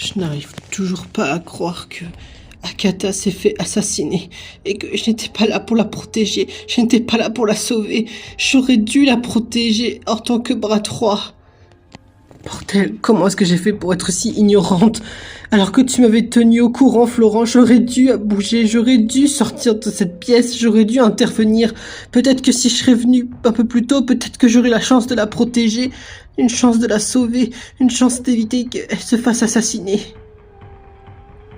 Je n'arrive toujours pas à croire que Agatha s'est fait assassiner et que je n'étais pas là pour la protéger, je n'étais pas là pour la sauver. J'aurais dû la protéger en tant que bras droit. Bordel, comment est-ce que j'ai fait pour être si ignorante? Alors que tu m'avais tenu au courant, Florent, j'aurais dû bouger, j'aurais dû sortir de cette pièce, j'aurais dû intervenir. Peut-être que si je serais venue un peu plus tôt, peut-être que j'aurais la chance de la protéger, une chance de la sauver, une chance d'éviter qu'elle se fasse assassiner.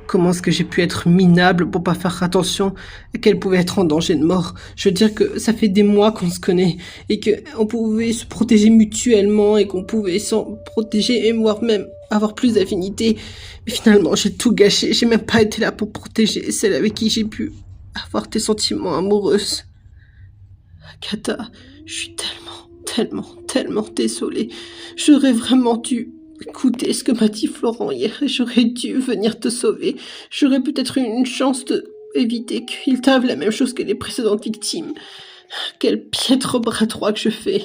Comment est-ce que j'ai pu être minable pour pas faire attention à qu'elle pouvait être en danger de mort? Je veux dire que ça fait des mois qu'on se connaît et qu'on pouvait se protéger mutuellement et qu'on pouvait s'en protéger et voire même avoir plus d'affinité. Mais finalement, j'ai tout gâché. J'ai même pas été là pour protéger celle avec qui j'ai pu avoir des sentiments amoureux. Agatha, je suis tellement désolée. J'aurais vraiment dû écouter ce que m'a dit Florent hier et j'aurais dû venir te sauver. J'aurais peut-être eu une chance d'éviter qu'il t'arrive la même chose que les précédentes victimes. Quel piètre bras droit que je fais.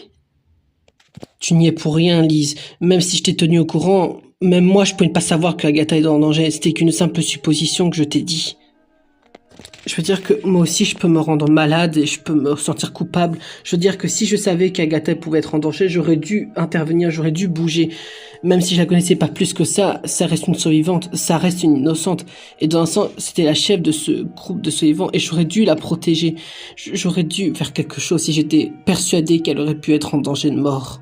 Tu n'y es pour rien, Lise. Même si je t'ai tenu au courant, même moi je pouvais pas savoir que Agatha est en danger. C'était qu'une simple supposition que je t'ai dit. Je veux dire que moi aussi je peux me rendre malade et je peux me sentir coupable. Je veux dire que si je savais qu'Agatha pouvait être en danger, j'aurais dû intervenir, j'aurais dû bouger. Même si je la connaissais pas plus que ça reste une survivante, ça reste une innocente. Et dans un sens, c'était la chef de ce groupe de survivants et j'aurais dû la protéger. J'aurais dû faire quelque chose si j'étais persuadée qu'elle aurait pu être en danger de mort.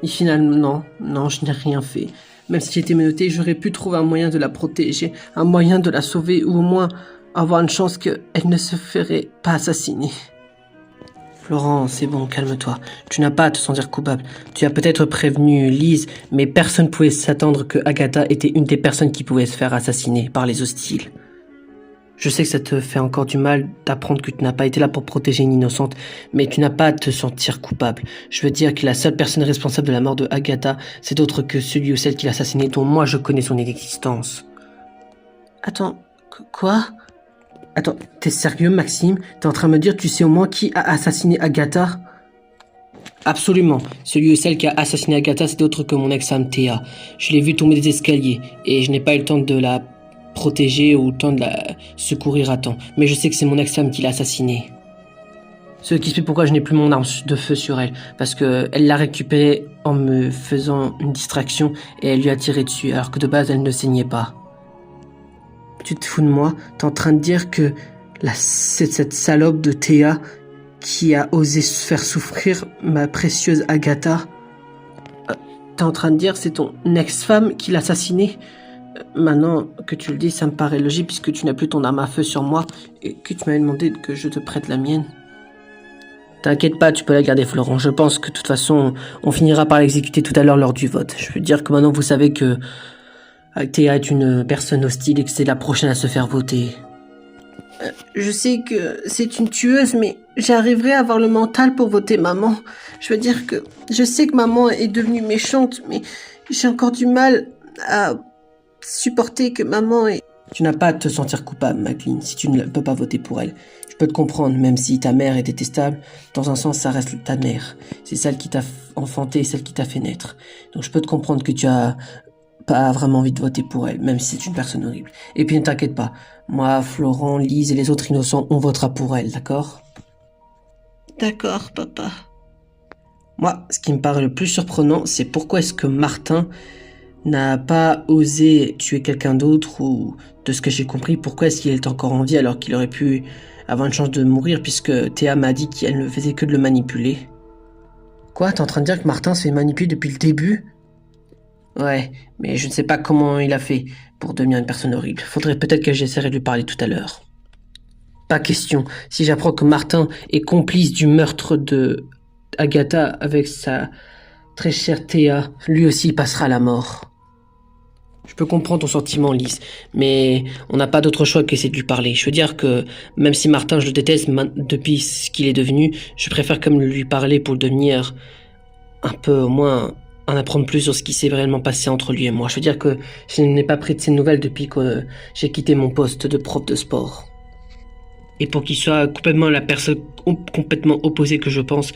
Et finalement, non, je n'ai rien fait. Même si j'étais menottée, j'aurais pu trouver un moyen de la protéger, un moyen de la sauver ou au moins avoir une chance qu'elle ne se ferait pas assassiner. Florent, c'est bon, calme-toi. Tu n'as pas à te sentir coupable. Tu as peut-être prévenu Lise, mais personne ne pouvait s'attendre que Agatha était une des personnes qui pouvaient se faire assassiner par les hostiles. Je sais que ça te fait encore du mal d'apprendre que tu n'as pas été là pour protéger une innocente, mais tu n'as pas à te sentir coupable. Je veux dire que la seule personne responsable de la mort de Agatha, c'est d'autre que celui ou celle qui l'a assassinée, dont moi je connais son existence. Attends, quoi ? Attends, t'es sérieux, Maxime? T'es en train de me dire, tu sais au moins qui a assassiné Agatha? Absolument. Celui ou celle qui a assassiné Agatha, c'est autre que mon ex-femme Théa. Je l'ai vue tomber des escaliers, et je n'ai pas eu le temps de la protéger ou le temps de la secourir à temps. Mais je sais que c'est mon ex-femme qui l'a assassinée. Ce qui explique pourquoi je n'ai plus mon arme de feu sur elle. Parce que elle l'a récupérée en me faisant une distraction, et elle lui a tiré dessus, alors que de base, elle ne saignait pas. Tu te fous de moi? T'es en train de dire que c'est cette salope de Théa qui a osé faire souffrir ma précieuse Agatha? T'es en train de dire que c'est ton ex-femme qui l'a assassinée? Maintenant que tu le dis, ça me paraît logique puisque tu n'as plus ton arme à feu sur moi et que tu m'avais demandé que je te prête la mienne. T'inquiète pas, tu peux la garder, Florent. Je pense que de toute façon, on finira par l'exécuter tout à l'heure lors du vote. Je veux dire que maintenant vous savez que Théa est une personne hostile et que c'est la prochaine à se faire voter. Je sais que c'est une tueuse, mais j'arriverai à avoir le mental pour voter maman. Je veux dire que je sais que maman est devenue méchante, mais j'ai encore du mal à supporter que maman est... Tu n'as pas à te sentir coupable, Maclean, si tu ne peux pas voter pour elle. Je peux te comprendre, même si ta mère est détestable, dans un sens, ça reste ta mère. C'est celle qui t'a enfanté, celle qui t'a fait naître. Donc je peux te comprendre que tu as pas vraiment envie de voter pour elle, même si c'est une personne horrible. Et puis ne t'inquiète pas, moi, Florent, Lise et les autres innocents, on votera pour elle, d'accord? D'accord, papa. Moi, ce qui me paraît le plus surprenant, c'est pourquoi est-ce que Martin n'a pas osé tuer quelqu'un d'autre, ou de ce que j'ai compris, pourquoi est-ce qu'il est encore en vie alors qu'il aurait pu avoir une chance de mourir puisque Théa m'a dit qu'elle ne faisait que de le manipuler. Quoi, t'es en train de dire que Martin se fait manipuler depuis le début? Ouais, mais je ne sais pas comment il a fait pour devenir une personne horrible. Faudrait peut-être que j'essaierai de lui parler tout à l'heure. Pas question. Si j'apprends que Martin est complice du meurtre de Agatha avec sa très chère Théa, lui aussi passera à la mort. Je peux comprendre ton sentiment, Lise, mais on n'a pas d'autre choix qu'essayer de lui parler. Je veux dire que, même si Martin, je le déteste depuis ce qu'il est devenu, je préfère comme lui parler pour le devenir un peu, au moins, en apprendre plus sur ce qui s'est réellement passé entre lui et moi. Je veux dire que je n'ai pas pris de ses nouvelles depuis que j'ai quitté mon poste de prof de sport. Et pour qu'il soit complètement la personne complètement opposée que je pense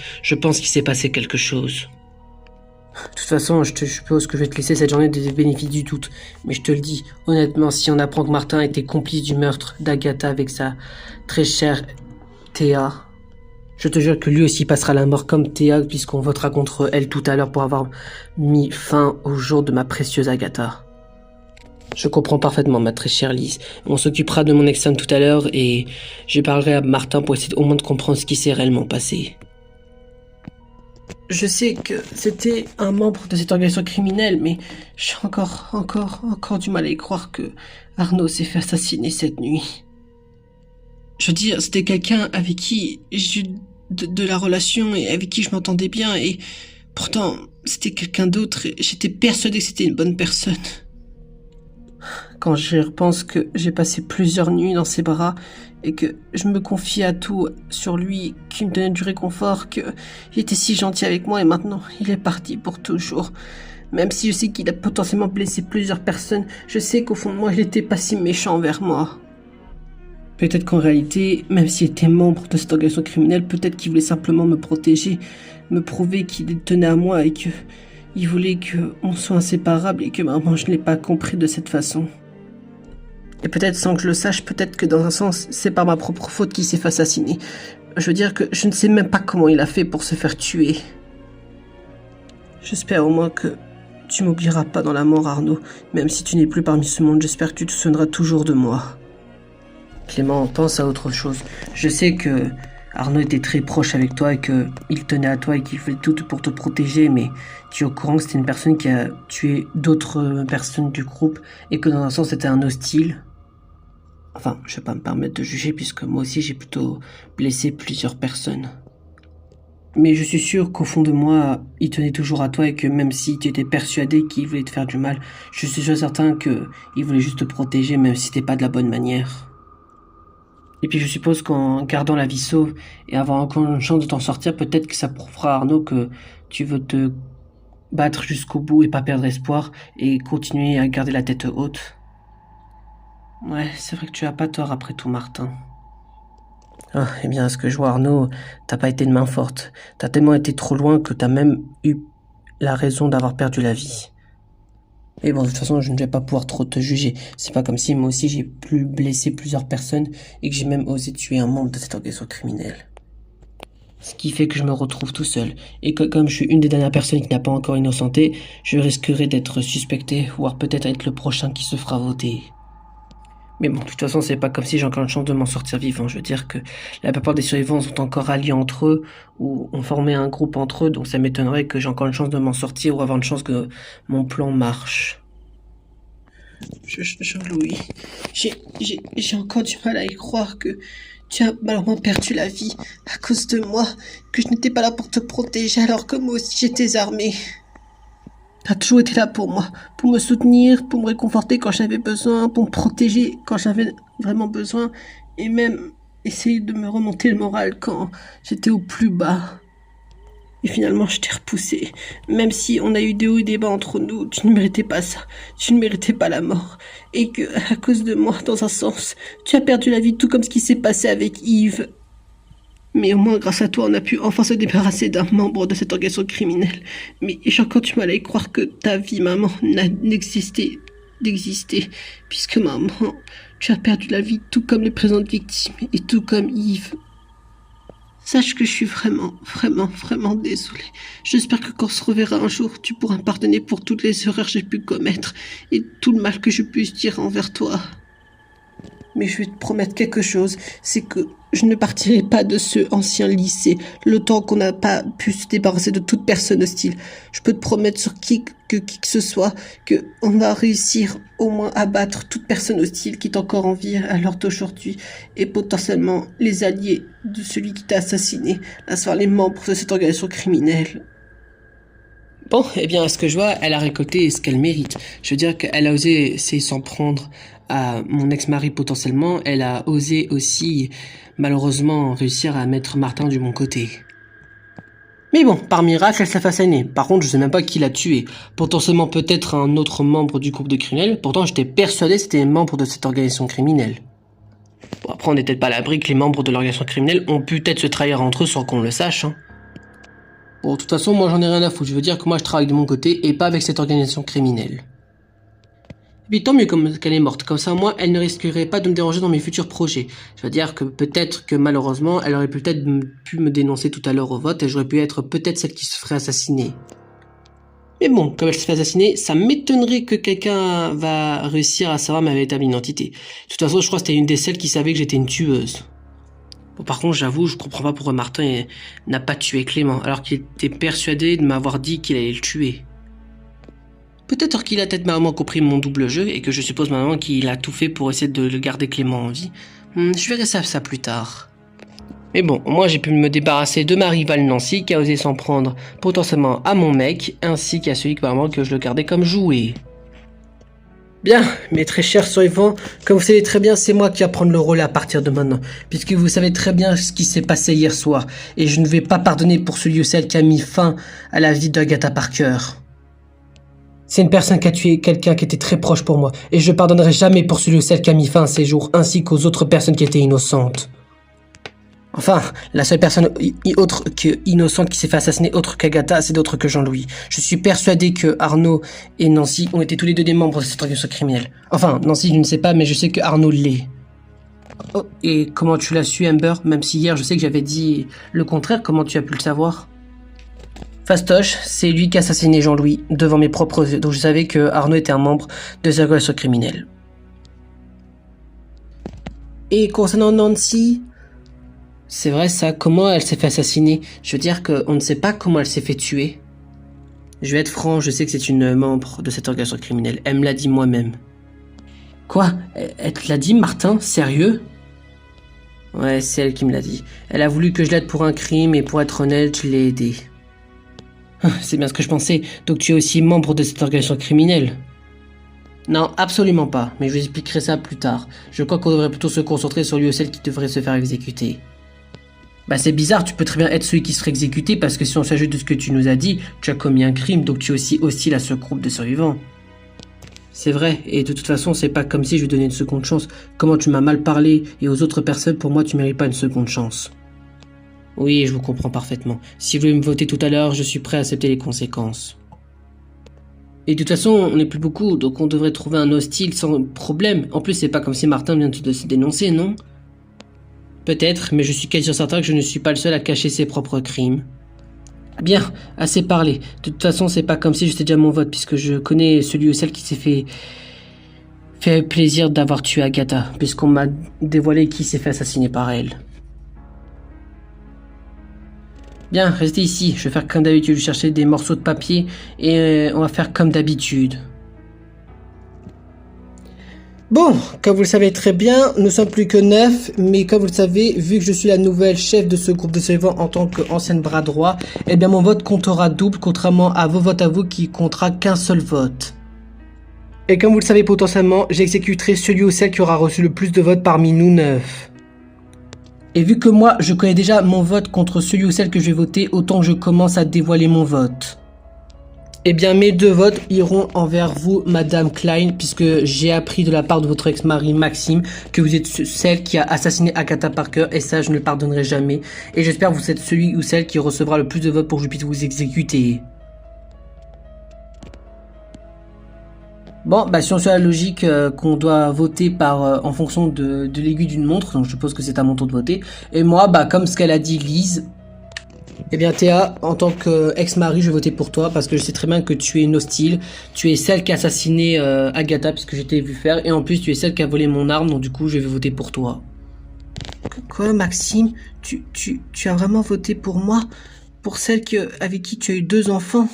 qu'il s'est passé quelque chose. De toute façon, je suppose que je vais te laisser cette journée des bénéfices du doute. Mais je te le dis, honnêtement, si on apprend que Martin était complice du meurtre d'Agatha avec sa très chère Théa, je te jure que lui aussi passera la mort comme Théa, puisqu'on votera contre elle tout à l'heure pour avoir mis fin au jour de ma précieuse Agatha. Je comprends parfaitement, ma très chère Lise. On s'occupera de mon ex-femme tout à l'heure et je parlerai à Martin pour essayer au moins de comprendre ce qui s'est réellement passé. Je sais que c'était un membre de cette organisation criminelle, mais j'ai encore du mal à y croire que Arnaud s'est fait assassiner cette nuit. Je veux dire, c'était quelqu'un avec qui j'ai eu de la relation et avec qui je m'entendais bien et pourtant c'était quelqu'un d'autre et j'étais persuadé que c'était une bonne personne. Quand j'y repense que j'ai passé plusieurs nuits dans ses bras et que je me confiais à tout sur lui, qu'il me donnait du réconfort, qu'il était si gentil avec moi et maintenant il est parti pour toujours. Même si je sais qu'il a potentiellement blessé plusieurs personnes, je sais qu'au fond de moi il n'était pas si méchant envers moi. Peut-être qu'en réalité, même s'il était membre de cette organisation criminelle, peut-être qu'il voulait simplement me protéger, me prouver qu'il tenait à moi et qu'il voulait qu'on soit inséparables et que maman je ne l'ai pas compris de cette façon. Et peut-être sans que je le sache, peut-être que dans un sens, c'est par ma propre faute qu'il s'est fait assassiner. Je veux dire que je ne sais même pas comment il a fait pour se faire tuer. J'espère au moins que tu m'oublieras pas dans la mort, Arnaud. Même si tu n'es plus parmi ce monde, j'espère que tu te souviendras toujours de moi. Clément, pense à autre chose. Je sais que Arnaud était très proche avec toi et qu'il tenait à toi et qu'il faisait tout pour te protéger, mais tu es au courant que c'était une personne qui a tué d'autres personnes du groupe et que dans un sens c'était un hostile. Enfin, je vais pas me permettre de juger puisque moi aussi j'ai plutôt blessé plusieurs personnes. Mais je suis sûr qu'au fond de moi, il tenait toujours à toi et que même si tu étais persuadé qu'il voulait te faire du mal, je suis sûr certain qu'il voulait juste te protéger même si c'était pas de la bonne manière. Et puis je suppose qu'en gardant la vie sauve et avoir encore une chance de t'en sortir, peut-être que ça prouvera à Arnaud que tu veux te battre jusqu'au bout et pas perdre espoir et continuer à garder la tête haute. Ouais, c'est vrai que tu as pas tort après tout, Martin. Ah, eh bien, à ce que je vois, Arnaud, t'as pas été de main forte. T'as tellement été trop loin que t'as même eu la raison d'avoir perdu la vie. Et bon, de toute façon, je ne vais pas pouvoir trop te juger. C'est pas comme si moi aussi j'ai blessé plusieurs personnes et que j'ai même osé tuer un membre de cette organisation criminelle. Ce qui fait que je me retrouve tout seul. Et que comme je suis une des dernières personnes qui n'a pas encore innocenté, je risquerai d'être suspecté, voire peut-être être le prochain qui se fera voter. Mais bon, de toute façon, c'est pas comme si j'ai encore une chance de m'en sortir vivant. Je veux dire que la plupart des survivants sont encore alliés entre eux ou ont formé un groupe entre eux, donc ça m'étonnerait que j'ai encore une chance de m'en sortir ou avoir une chance que mon plan marche. Jean-Louis, j'ai encore du mal à y croire que tu as malheureusement perdu la vie à cause de moi, que je n'étais pas là pour te protéger alors que moi aussi j'étais armée. T'as toujours été là pour moi, pour me soutenir, pour me réconforter quand j'avais besoin, pour me protéger quand j'avais vraiment besoin, et même essayer de me remonter le moral quand j'étais au plus bas. Et finalement, je t'ai repoussé. Même si on a eu des hauts et des bas entre nous, tu ne méritais pas ça. Tu ne méritais pas la mort. Et que, à cause de moi, dans un sens, tu as perdu la vie tout comme ce qui s'est passé avec Yves. Mais au moins, grâce à toi, on a pu enfin se débarrasser d'un membre de cette organisation criminelle. Mais j'ai encore du mal à y croire que ta vie, maman, n'existait, puisque maman, tu as perdu la vie tout comme les présentes victimes et tout comme Yves. Sache que je suis vraiment désolée. J'espère que quand on se reverra un jour, tu pourras me pardonner pour toutes les erreurs que j'ai pu commettre et tout le mal que je puisse dire envers toi. Mais je vais te promettre quelque chose, c'est que je ne partirai pas de ce ancien lycée le temps qu'on n'a pas pu se débarrasser de toute personne hostile. Je peux te promettre sur qui que ce soit qu'on va réussir au moins à battre toute personne hostile qui est encore en vie à l'heure d'aujourd'hui et potentiellement les alliés de celui qui t'a assassiné, à savoir les membres de cette organisation criminelle. Bon, eh bien, à ce que je vois, elle a récolté ce qu'elle mérite. Je veux dire qu'elle a osé essayer s'en prendre à mon ex-mari potentiellement. Elle a osé aussi, malheureusement, réussir à mettre Martin du bon côté. Mais bon, par miracle, elle s'est assassinée. Par contre, je sais même pas qui l'a tué. Potentiellement peut-être un autre membre du groupe de criminels. Pourtant, j'étais persuadé que c'était un membre de cette organisation criminelle. Bon, après, on n'est peut-être pas à l'abri que les membres de l'organisation criminelle ont pu peut-être se trahir entre eux sans qu'on le sache, hein. Bon, de toute façon, moi j'en ai rien à foutre. Je veux dire que moi je travaille de mon côté et pas avec cette organisation criminelle. Et puis tant mieux qu'elle est morte. Comme ça, moi, elle ne risquerait pas de me déranger dans mes futurs projets. Je veux dire que peut-être que malheureusement, elle aurait peut-être pu me dénoncer tout à l'heure au vote et j'aurais pu être peut-être celle qui se ferait assassiner. Mais bon, comme elle se fait assassiner, ça m'étonnerait que quelqu'un va réussir à savoir ma véritable identité. De toute façon, je crois que c'était une des celles qui savait que j'étais une tueuse. Bon, par contre, j'avoue, je comprends pas pourquoi Martin n'a pas tué Clément, alors qu'il était persuadé de m'avoir dit qu'il allait le tuer. Peut-être qu'il a peut-être vraiment compris mon double jeu et que je suppose maintenant qu'il a tout fait pour essayer de le garder Clément en vie. Je verrai ça plus tard. Mais bon, moi j'ai pu me débarrasser de ma rivale Nancy qui a osé s'en prendre potentiellement à mon mec, ainsi qu'à celui que je le gardais comme jouet. Bien, mes très chers survivants, comme vous savez très bien, c'est moi qui vais prendre le rôle à partir de maintenant, puisque vous savez très bien ce qui s'est passé hier soir, et je ne vais pas pardonner pour celui ou celle qui a mis fin à la vie d'Agatha Parker. C'est une personne qui a tué quelqu'un qui était très proche pour moi, et je ne pardonnerai jamais pour celui ou celle qui a mis fin à ses jours, ainsi qu'aux autres personnes qui étaient innocentes. Enfin, la seule personne autre que innocente qui s'est fait assassiner autre qu'Agatha, c'est d'autre que Jean-Louis. Je suis persuadé que Arnaud et Nancy ont été tous les deux des membres de cette organisation criminelle. Enfin, Nancy, je ne sais pas, mais je sais que Arnaud l'est. Oh, et comment tu l'as su, Amber? Même si hier, je sais que j'avais dit le contraire, comment tu as pu le savoir? Fastoche, c'est lui qui a assassiné Jean-Louis devant mes propres yeux, donc je savais que Arnaud était un membre de cette organisation criminelle. Et concernant Nancy... C'est vrai ça, comment elle s'est fait assassiner? Je veux dire qu'on ne sait pas comment elle s'est fait tuer. Je vais être franc, je sais que c'est une membre de cette organisation criminelle. Elle me l'a dit moi-même. Quoi? Elle te l'a dit, Martin? Sérieux? Ouais, c'est elle qui me l'a dit. Elle a voulu que je l'aide pour un crime et pour être honnête, je l'ai aidée. C'est bien ce que je pensais. Donc tu es aussi membre de cette organisation criminelle? Non, absolument pas. Mais je vous expliquerai ça plus tard. Je crois qu'on devrait plutôt se concentrer sur lui ou celle qui devrait se faire exécuter. Bah c'est bizarre, tu peux très bien être celui qui serait exécuté parce que si on s'ajoute de ce que tu nous as dit, tu as commis un crime, donc tu es aussi hostile à ce groupe de survivants. C'est vrai, et de toute façon, c'est pas comme si je lui donnais une seconde chance. Comment tu m'as mal parlé, et aux autres personnes, pour moi, tu mérites pas une seconde chance. Oui, je vous comprends parfaitement. Si vous voulez me voter tout à l'heure, je suis prêt à accepter les conséquences. Et de toute façon, on n'est plus beaucoup, donc on devrait trouver un hostile sans problème. En plus, c'est pas comme si Martin vient de se dénoncer, non ? Peut-être, mais je suis quasi certain que je ne suis pas le seul à cacher ses propres crimes. Bien, assez parlé. De toute façon, c'est pas comme si j'étais déjà mon vote, puisque je connais celui ou celle qui s'est fait plaisir d'avoir tué Agatha, puisqu'on m'a dévoilé qui s'est fait assassiner par elle. Bien, restez ici. Je vais faire comme d'habitude, chercher des morceaux de papier, et on va faire comme d'habitude. Bon, comme vous le savez très bien, nous sommes plus que 9, mais comme vous le savez, vu que je suis la nouvelle chef de ce groupe de survivants en tant qu'ancienne bras droit, eh bien mon vote comptera double, contrairement à vos votes à vous qui comptera qu'un seul vote. Et comme vous le savez potentiellement, j'exécuterai celui ou celle qui aura reçu le plus de votes parmi nous 9. Et vu que moi, je connais déjà mon vote contre celui ou celle que je vais voter, autant que je commence à dévoiler mon vote. Eh bien, mes deux votes iront envers vous, Madame Klein, puisque j'ai appris de la part de votre ex-mari Maxime que vous êtes celle qui a assassiné Agatha Parker, et ça, je ne le pardonnerai jamais. Et j'espère que vous êtes celui ou celle qui recevra le plus de votes pour que je puisse vous exécuter. Bon, bah si on suit la logique qu'on doit voter en fonction de l'aiguille d'une montre, donc je suppose que c'est à mon tour de voter. Et moi, bah comme ce qu'elle a dit Lise, eh bien Théa, en tant qu'ex-mari, je vais voter pour toi parce que je sais très bien que tu es une hostile. Tu es celle qui a assassiné Agatha puisque je t'ai vu faire. Et en plus, tu es celle qui a volé mon arme, donc du coup, je vais voter pour toi. Quoi, Maxime? Tu as vraiment voté pour moi? Pour celle avec qui tu as eu 2 enfants?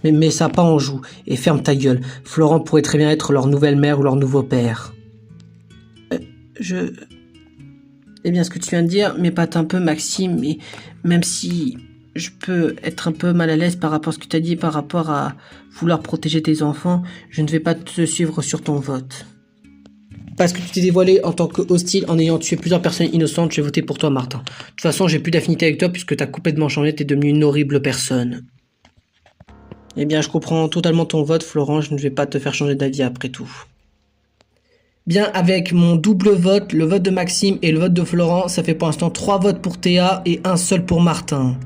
Mais ça pas en joue. Et ferme ta gueule. Florent pourrait très bien être leur nouvelle mère ou leur nouveau père. Eh bien, ce que tu viens de dire m'épate un peu, Maxime, mais même si je peux être un peu mal à l'aise par rapport à ce que tu as dit, par rapport à vouloir protéger tes enfants, je ne vais pas te suivre sur ton vote. Parce que tu t'es dévoilé en tant que hostile en ayant tué plusieurs personnes innocentes, je vais voter pour toi, Martin. De toute façon, j'ai plus d'affinité avec toi puisque tu as complètement changé, tu es devenu une horrible personne. Eh bien, je comprends totalement ton vote, Florent, je ne vais pas te faire changer d'avis après tout. Bien, avec mon double vote, le vote de Maxime et le vote de Florent, ça fait pour l'instant 3 votes pour Théa et un seul pour Martin.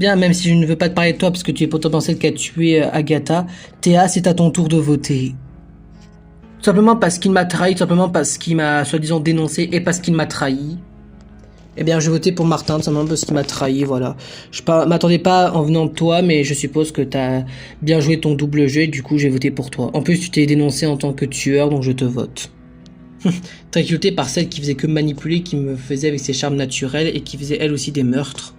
Bien, même si je ne veux pas te parler de toi parce que tu es pourtant celle qui a tué Agatha, Théa, c'est à ton tour de voter. Tout simplement parce qu'il m'a trahi, tout simplement parce qu'il m'a soi-disant dénoncé et parce qu'il m'a trahi. Eh bien, je vais voter pour Martin, tout simplement parce qu'il m'a trahi, voilà. Je m'attendais pas en venant de toi, mais je suppose que t'as bien joué ton double jeu et du coup, j'ai voté pour toi. En plus, tu t'es dénoncé en tant que tueur, donc je te vote. Très par celle qui faisait que manipuler, qui me faisait avec ses charmes naturels et qui faisait elle aussi des meurtres.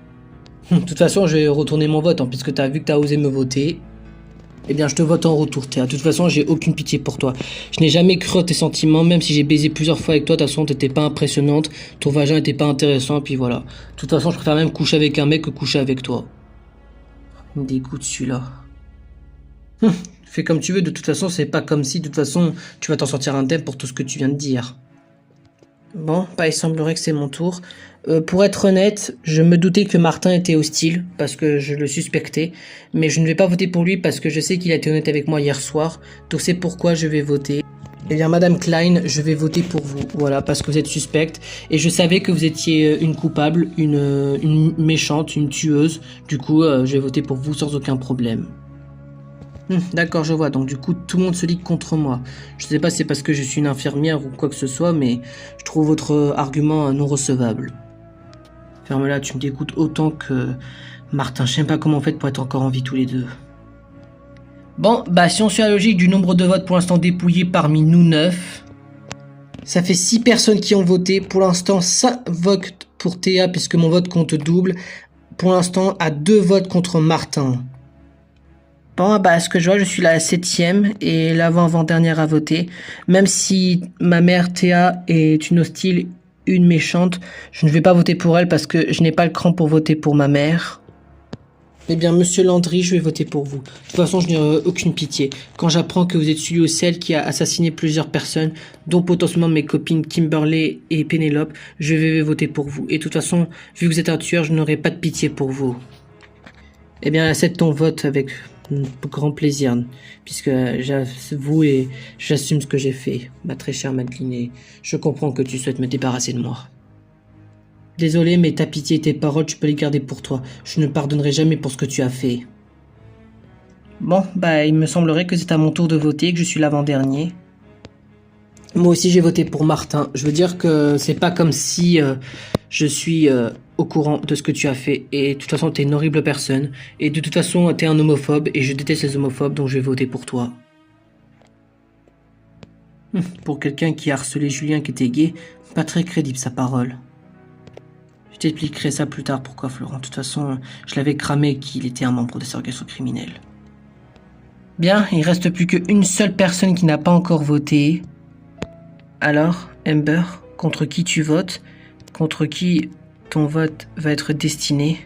De toute façon, je vais retourner mon vote, hein, puisque t'as vu que t'as osé me voter. Eh bien, je te vote en retour, Théa. De toute façon, j'ai aucune pitié pour toi. Je n'ai jamais cru à tes sentiments, même si j'ai baisé plusieurs fois avec toi. De toute façon, t'étais pas impressionnante, ton vagin était pas intéressant, et puis voilà. De toute façon, je préfère même coucher avec un mec que coucher avec toi. Il me dégoûte celui-là. Fais comme tu veux, de toute façon, c'est pas comme si, de toute façon, tu vas t'en sortir indemne pour tout ce que tu viens de dire. Bon, bah, il semblerait que c'est mon tour. Pour être honnête, je me doutais que Martin était hostile, parce que je le suspectais, mais je ne vais pas voter pour lui parce que je sais qu'il a été honnête avec moi hier soir, donc c'est pourquoi je vais voter. Eh bien, Madame Klein, je vais voter pour vous, voilà, parce que vous êtes suspecte, et je savais que vous étiez une coupable, une méchante, une tueuse, du coup, je vais voter pour vous sans aucun problème. D'accord, je vois. Donc du coup, tout le monde se ligue contre moi. Je sais pas si c'est parce que je suis une infirmière ou quoi que ce soit, mais je trouve votre argument non recevable. Ferme-la, tu me dégoûtes autant que Martin. Je sais pas comment on fait pour être encore en vie tous les deux. Bon, bah si on suit la logique du nombre de votes pour l'instant dépouillés parmi nous 9, ça fait 6 personnes qui ont voté. Pour l'instant, 5 votes pour Théa puisque mon vote compte double. Pour l'instant, à 2 votes contre Martin. Bon, bah, ce que je vois, je suis la 7e et l'avant-avant-dernière à voter. Même si ma mère Théa est une hostile, une méchante, je ne vais pas voter pour elle parce que je n'ai pas le cran pour voter pour ma mère. Eh bien, monsieur Landry, je vais voter pour vous. De toute façon, je n'ai aucune pitié. Quand j'apprends que vous êtes celui ou celle qui a assassiné plusieurs personnes, dont potentiellement mes copines Kimberly et Pénélope, je vais voter pour vous. Et de toute façon, vu que vous êtes un tueur, je n'aurai pas de pitié pour vous. Eh bien, accepte ton vote avec grand plaisir, puisque j'avoue et j'assume ce que j'ai fait, ma très chère Madeleine, et je comprends que tu souhaites me débarrasser de moi. Désolé, mais ta pitié et tes paroles, tu peux les garder pour toi. Je ne pardonnerai jamais pour ce que tu as fait. Bon, bah, il me semblerait que c'est à mon tour de voter, que je suis l'avant-dernier. Moi aussi, j'ai voté pour Martin. Je veux dire que c'est pas comme si je suis au courant de ce que tu as fait. Et de toute façon, t'es une horrible personne. Et de toute façon, t'es un homophobe. Et je déteste les homophobes, donc je vais voter pour toi. Pour quelqu'un qui a harcelé Julien qui était gay, pas très crédible sa parole. Je t'expliquerai ça plus tard pourquoi, Florent. De toute façon, je l'avais cramé qu'il était un membre de cette organisation criminelle. Bien, il reste plus qu'une seule personne qui n'a pas encore voté. Alors, Amber, contre qui tu votes? Contre qui ton vote va être destiné?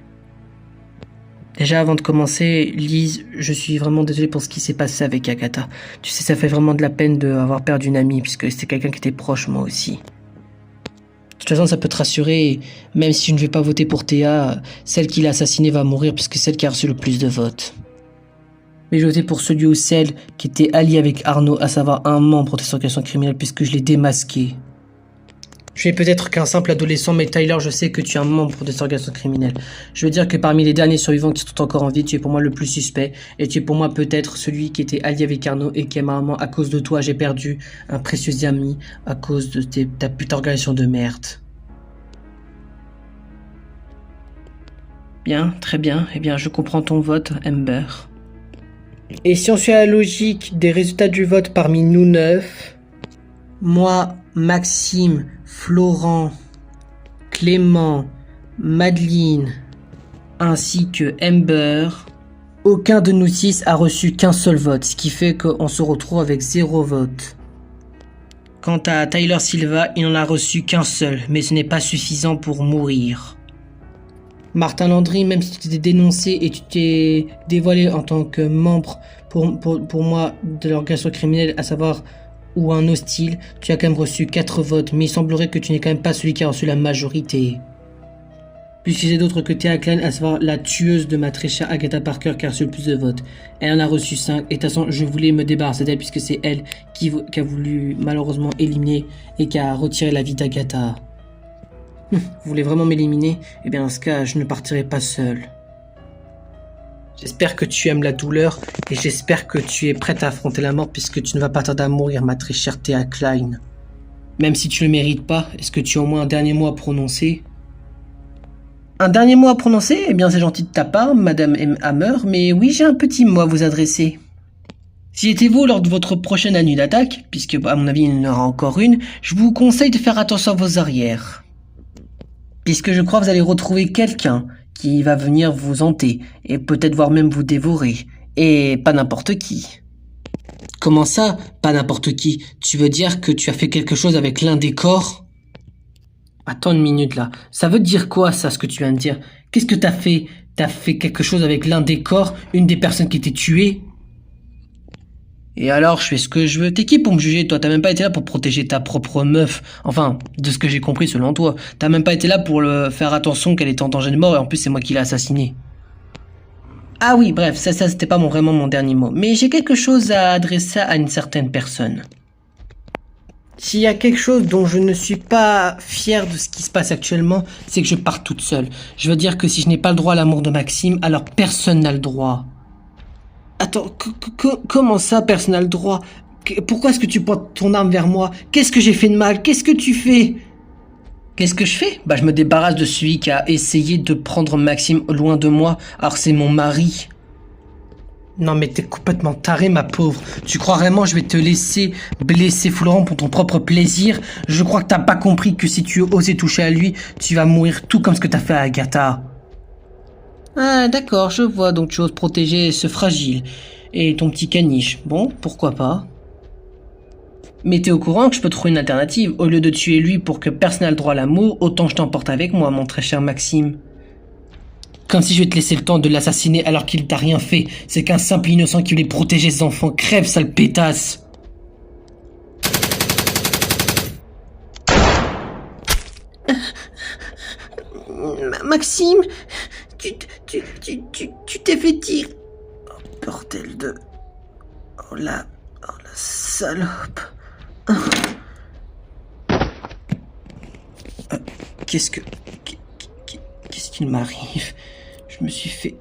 Déjà, avant de commencer, Lise, je suis vraiment désolé pour ce qui s'est passé avec Agatha. Tu sais, ça fait vraiment de la peine d'avoir perdu une amie, puisque c'était quelqu'un qui était proche, moi aussi. De toute façon, ça peut te rassurer, même si je ne vais pas voter pour Théa, celle qui l'a assassinée va mourir, puisque c'est celle qui a reçu le plus de votes. Mais j'ai voté pour celui ou celle qui était allié avec Arnaud, à savoir un membre de cette organisation criminelle, puisque je l'ai démasqué. Je suis peut-être qu'un simple adolescent, mais Tyler, je sais que tu es un membre de cette organisation criminelle. Je veux dire que parmi les derniers survivants qui sont encore en vie, tu es pour moi le plus suspect, et tu es pour moi peut-être celui qui était allié avec Arnaud, et qui, apparemment, à cause de toi, j'ai perdu un précieux ami, à cause de ta putain d'organisation de merde. Bien, très bien. Eh bien, je comprends ton vote, Amber. Et si on suit la logique des résultats du vote parmi nous 9, moi, Maxime, Florent, Clément, Madeleine, ainsi que Amber, aucun de nous 6 a reçu qu'un seul vote, ce qui fait qu'on se retrouve avec 0 vote. Quant à Tyler Silva, il n'en a reçu qu'un seul, mais ce n'est pas suffisant pour mourir. Martin Landry, même si tu t'es dénoncé et tu t'es dévoilé en tant que membre pour moi de l'organisation criminelle, à savoir ou un hostile, tu as quand même reçu 4 votes, mais il semblerait que tu n'es quand même pas celui qui a reçu la majorité. Puisque c'est d'autres que Théa Klein, à savoir la tueuse de ma très chère Agatha Parker qui a reçu le plus de votes. Elle en a reçu 5, et de toute façon je voulais me débarrasser d'elle puisque c'est elle qui a voulu malheureusement éliminer et qui a retiré la vie d'Agatha. Vous voulez vraiment m'éliminer? Eh bien dans ce cas, je ne partirai pas seul. J'espère que tu aimes la douleur et j'espère que tu es prête à affronter la mort puisque tu ne vas pas tarder à mourir, ma très chère Thea Klein. Même si tu ne le mérites pas, est-ce que tu as au moins un dernier mot à prononcer? Un dernier mot à prononcer? Eh bien, c'est gentil de ta part, Madame M. Hammer, mais oui, j'ai un petit mot à vous adresser. Si étiez-vous lors de votre prochaine nuit d'attaque, puisque à mon avis il y en aura encore une, je vous conseille de faire attention à vos arrières. Puisque je crois que vous allez retrouver quelqu'un qui va venir vous hanter, et peut-être voire même vous dévorer, et pas n'importe qui. Comment ça, pas n'importe qui? Tu veux dire que tu as fait quelque chose avec l'un des corps? Attends une minute là, ça veut dire quoi ça, ce que tu viens de dire? Qu'est-ce que t'as fait? T'as fait quelque chose avec l'un des corps, une des personnes qui était tuée? Et alors, je fais ce que je veux. T'es qui pour me juger? Toi, t'as même pas été là pour protéger ta propre meuf. Enfin, de ce que j'ai compris selon toi. T'as même pas été là pour faire attention qu'elle était en danger de mort et en plus c'est moi qui l'ai assassinée. Ah oui, bref, ça c'était pas vraiment mon dernier mot. Mais j'ai quelque chose à adresser à une certaine personne. S'il y a quelque chose dont je ne suis pas fier de ce qui se passe actuellement, c'est que je pars toute seule. Je veux dire que si je n'ai pas le droit à l'amour de Maxime, alors personne n'a le droit. Attends, comment ça, personne n'a le droit? Pourquoi est-ce que tu pointes ton arme vers moi? Qu'est-ce que j'ai fait de mal? Qu'est-ce que tu fais? Qu'est-ce que je fais? Bah, je me débarrasse de celui qui a essayé de prendre Maxime loin de moi, alors c'est mon mari. Non mais t'es complètement taré, ma pauvre. Tu crois vraiment que je vais te laisser blesser Florent pour ton propre plaisir? Je crois que t'as pas compris que si tu osais toucher à lui, tu vas mourir tout comme ce que t'as fait à Agatha. Ah d'accord, je vois, donc tu oses protéger ce fragile. Et ton petit caniche, bon, pourquoi pas. Mais t'es au courant que je peux trouver une alternative. Au lieu de tuer lui pour que personne n'a le droit à l'amour, autant je t'emporte avec moi, mon très cher Maxime. Comme si je vais te laisser le temps de l'assassiner alors qu'il t'a rien fait. C'est qu'un simple innocent qui voulait protéger ses enfants. Crève, sale pétasse. Maxime, tu t'es fait dire... Oh, bordel de... Oh la salope. Qu'est-ce qu'il m'arrive? Je me suis fait...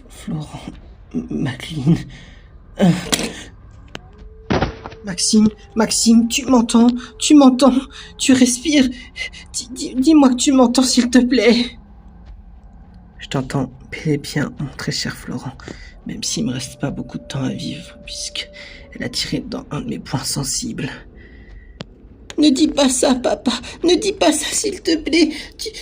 Florent... Maclean... Maxime, tu m'entends, tu respires. Dis-moi que tu m'entends, s'il te plaît. Je t'entends bel et bien, mon très cher Florent, même s'il me reste pas beaucoup de temps à vivre, puisqu'elle a tiré dans un de mes points sensibles. Ne dis pas ça, papa. Ne dis pas ça, s'il te plaît.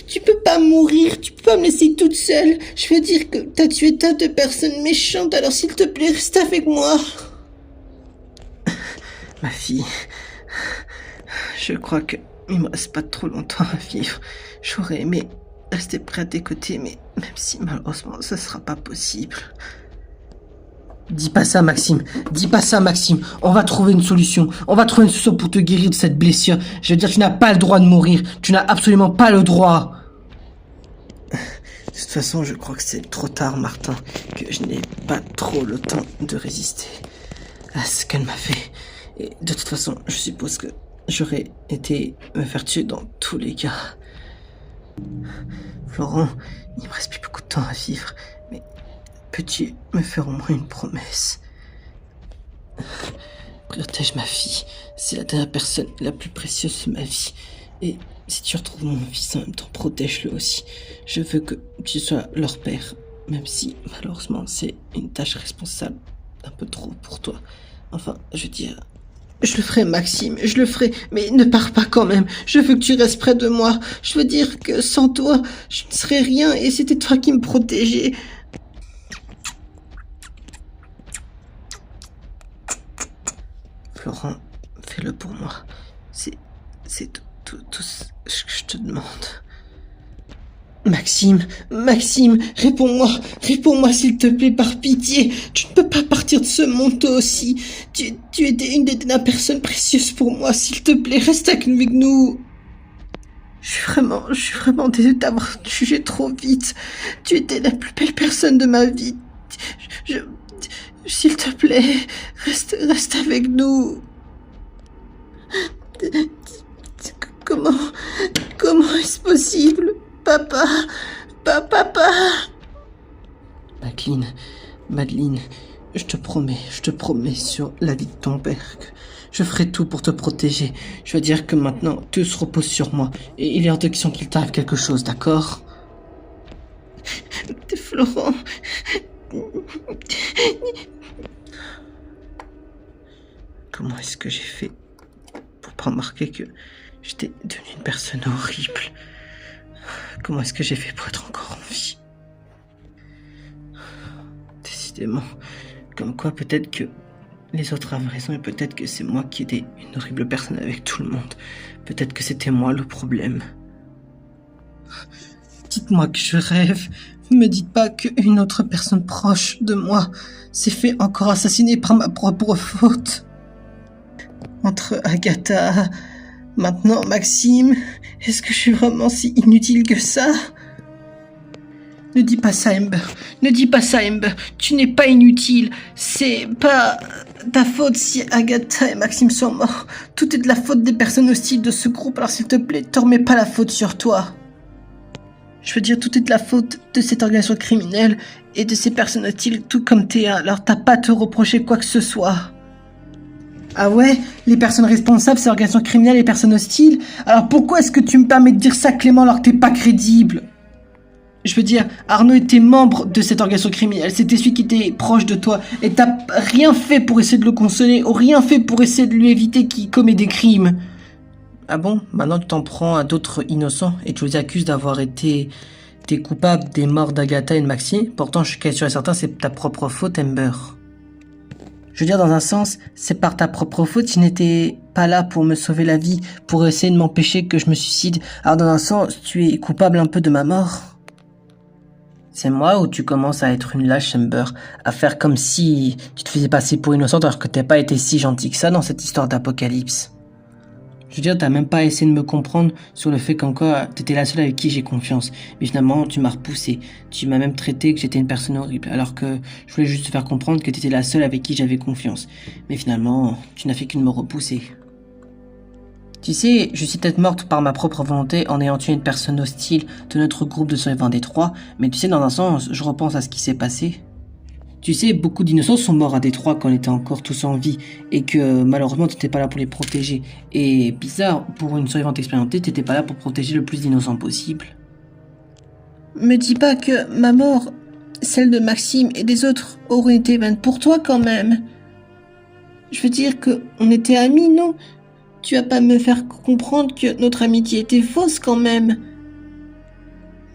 Tu peux pas mourir. Tu peux pas me laisser toute seule. Je veux dire que t'as tué tas de personnes méchantes, alors s'il te plaît, reste avec moi. Ma fille, je crois que il me reste pas trop longtemps à vivre. J'aurais aimé rester près à tes côtés, mais même si malheureusement ça sera pas possible. Dis pas ça, Maxime. Dis pas ça, Maxime. On va trouver une solution. On va trouver une solution pour te guérir de cette blessure. Je veux dire, tu n'as pas le droit de mourir. Tu n'as absolument pas le droit. De toute façon, je crois que c'est trop tard, Martin, que je n'ai pas trop le temps de résister à ce qu'elle m'a fait. Et de toute façon, je suppose que j'aurais été me faire tuer dans tous les cas. Florent, il me reste plus beaucoup de temps à vivre, mais peux-tu me faire au moins une promesse? Protège ma fille, c'est la dernière personne la plus précieuse de ma vie. Et si tu retrouves mon fils en même temps, protège-le aussi. Je veux que tu sois leur père, même si malheureusement c'est une tâche responsable un peu trop pour toi. Enfin, je veux dire... Je le ferai, Maxime, je le ferai, mais ne pars pas quand même. Je veux que tu restes près de moi. Je veux dire que sans toi, je ne serais rien et c'était toi qui me protégeais. Florent, fais-le pour moi. C'est tout ce que je te demande. Maxime, réponds-moi s'il te plaît, par pitié. Tu ne peux pas partir de ce monde toi aussi. Tu étais une des dernières personnes précieuses pour moi, s'il te plaît, reste avec nous. Je suis vraiment désolée d'avoir jugé trop vite. Tu étais la plus belle personne de ma vie. S'il te plaît, reste avec nous. Comment est-ce possible? Papa. Papa. Madeleine, je te promets sur la vie de ton père que je ferai tout pour te protéger. Je veux dire que maintenant, tout se repose sur moi. Et il est hors de question qu'il t'arrive quelque chose, d'accord? Florent. Comment est-ce que j'ai fait pour pas remarquer que j'étais devenue une personne horrible? Comment est-ce que j'ai fait pour être encore en vie? Décidément, comme quoi peut-être que les autres avaient raison et peut-être que c'est moi qui étais une horrible personne avec tout le monde. Peut-être que c'était moi le problème. Dites-moi que je rêve. Ne me dites pas qu'une autre personne proche de moi s'est fait encore assassiner par ma propre faute. Entre Agatha, maintenant Maxime, est-ce que je suis vraiment si inutile que ça? Ne dis pas ça, Amber. Ne dis pas ça, Amber. Tu n'es pas inutile. C'est pas ta faute si Agatha et Maxime sont morts. Tout est de la faute des personnes hostiles de ce groupe, alors s'il te plaît, te remets pas la faute sur toi. Je veux dire, tout est de la faute de cette organisation criminelle et de ces personnes hostiles, tout comme Théa, alors t'as pas à te reprocher quoi que ce soit. Ah ouais? Les personnes responsables, c'est l'organisation criminelle et les personnes hostiles? Alors pourquoi est-ce que tu me permets de dire ça, Clément, alors que t'es pas crédible? Je veux dire, Arnaud était membre de cette organisation criminelle, c'était celui qui était proche de toi, et t'as rien fait pour essayer de le consoler, ou rien fait pour essayer de lui éviter qu'il commet des crimes. Ah bon? Maintenant tu t'en prends à d'autres innocents, et tu les accuses d'avoir été coupable des morts d'Agatha et de Maxime. Pourtant, je suis quasi sûr et certain, c'est ta propre faute, Amber. Je veux dire, dans un sens, c'est par ta propre faute, tu n'étais pas là pour me sauver la vie, pour essayer de m'empêcher que je me suicide. Alors dans un sens, tu es coupable un peu de ma mort. C'est moi ou tu commences à être une lâche, Amber, à faire comme si tu te faisais passer pour innocente alors que t'as pas été si gentil que ça dans cette histoire d'apocalypse. Je veux dire, t'as même pas essayé de me comprendre sur le fait qu'en quoi t'étais la seule avec qui j'ai confiance. Mais finalement, tu m'as repoussé. Tu m'as même traité que j'étais une personne horrible, alors que je voulais juste te faire comprendre que t'étais la seule avec qui j'avais confiance. Mais finalement, tu n'as fait qu'une me repousser. Tu sais, je suis peut-être morte par ma propre volonté en ayant tué une personne hostile de notre groupe de survivants des Trois, mais tu sais, dans un sens, je repense à ce qui s'est passé. Tu sais, beaucoup d'innocents sont morts à Détroit quand on était encore tous en vie, et que malheureusement t'étais pas là pour les protéger. Et bizarre, pour une survivante expérimentée, t'étais pas là pour protéger le plus d'innocents possible. Me dis pas que ma mort, celle de Maxime et des autres, aurait été vaine pour toi quand même. Je veux dire que on était amis, non? Tu vas pas me faire comprendre que notre amitié était fausse quand même.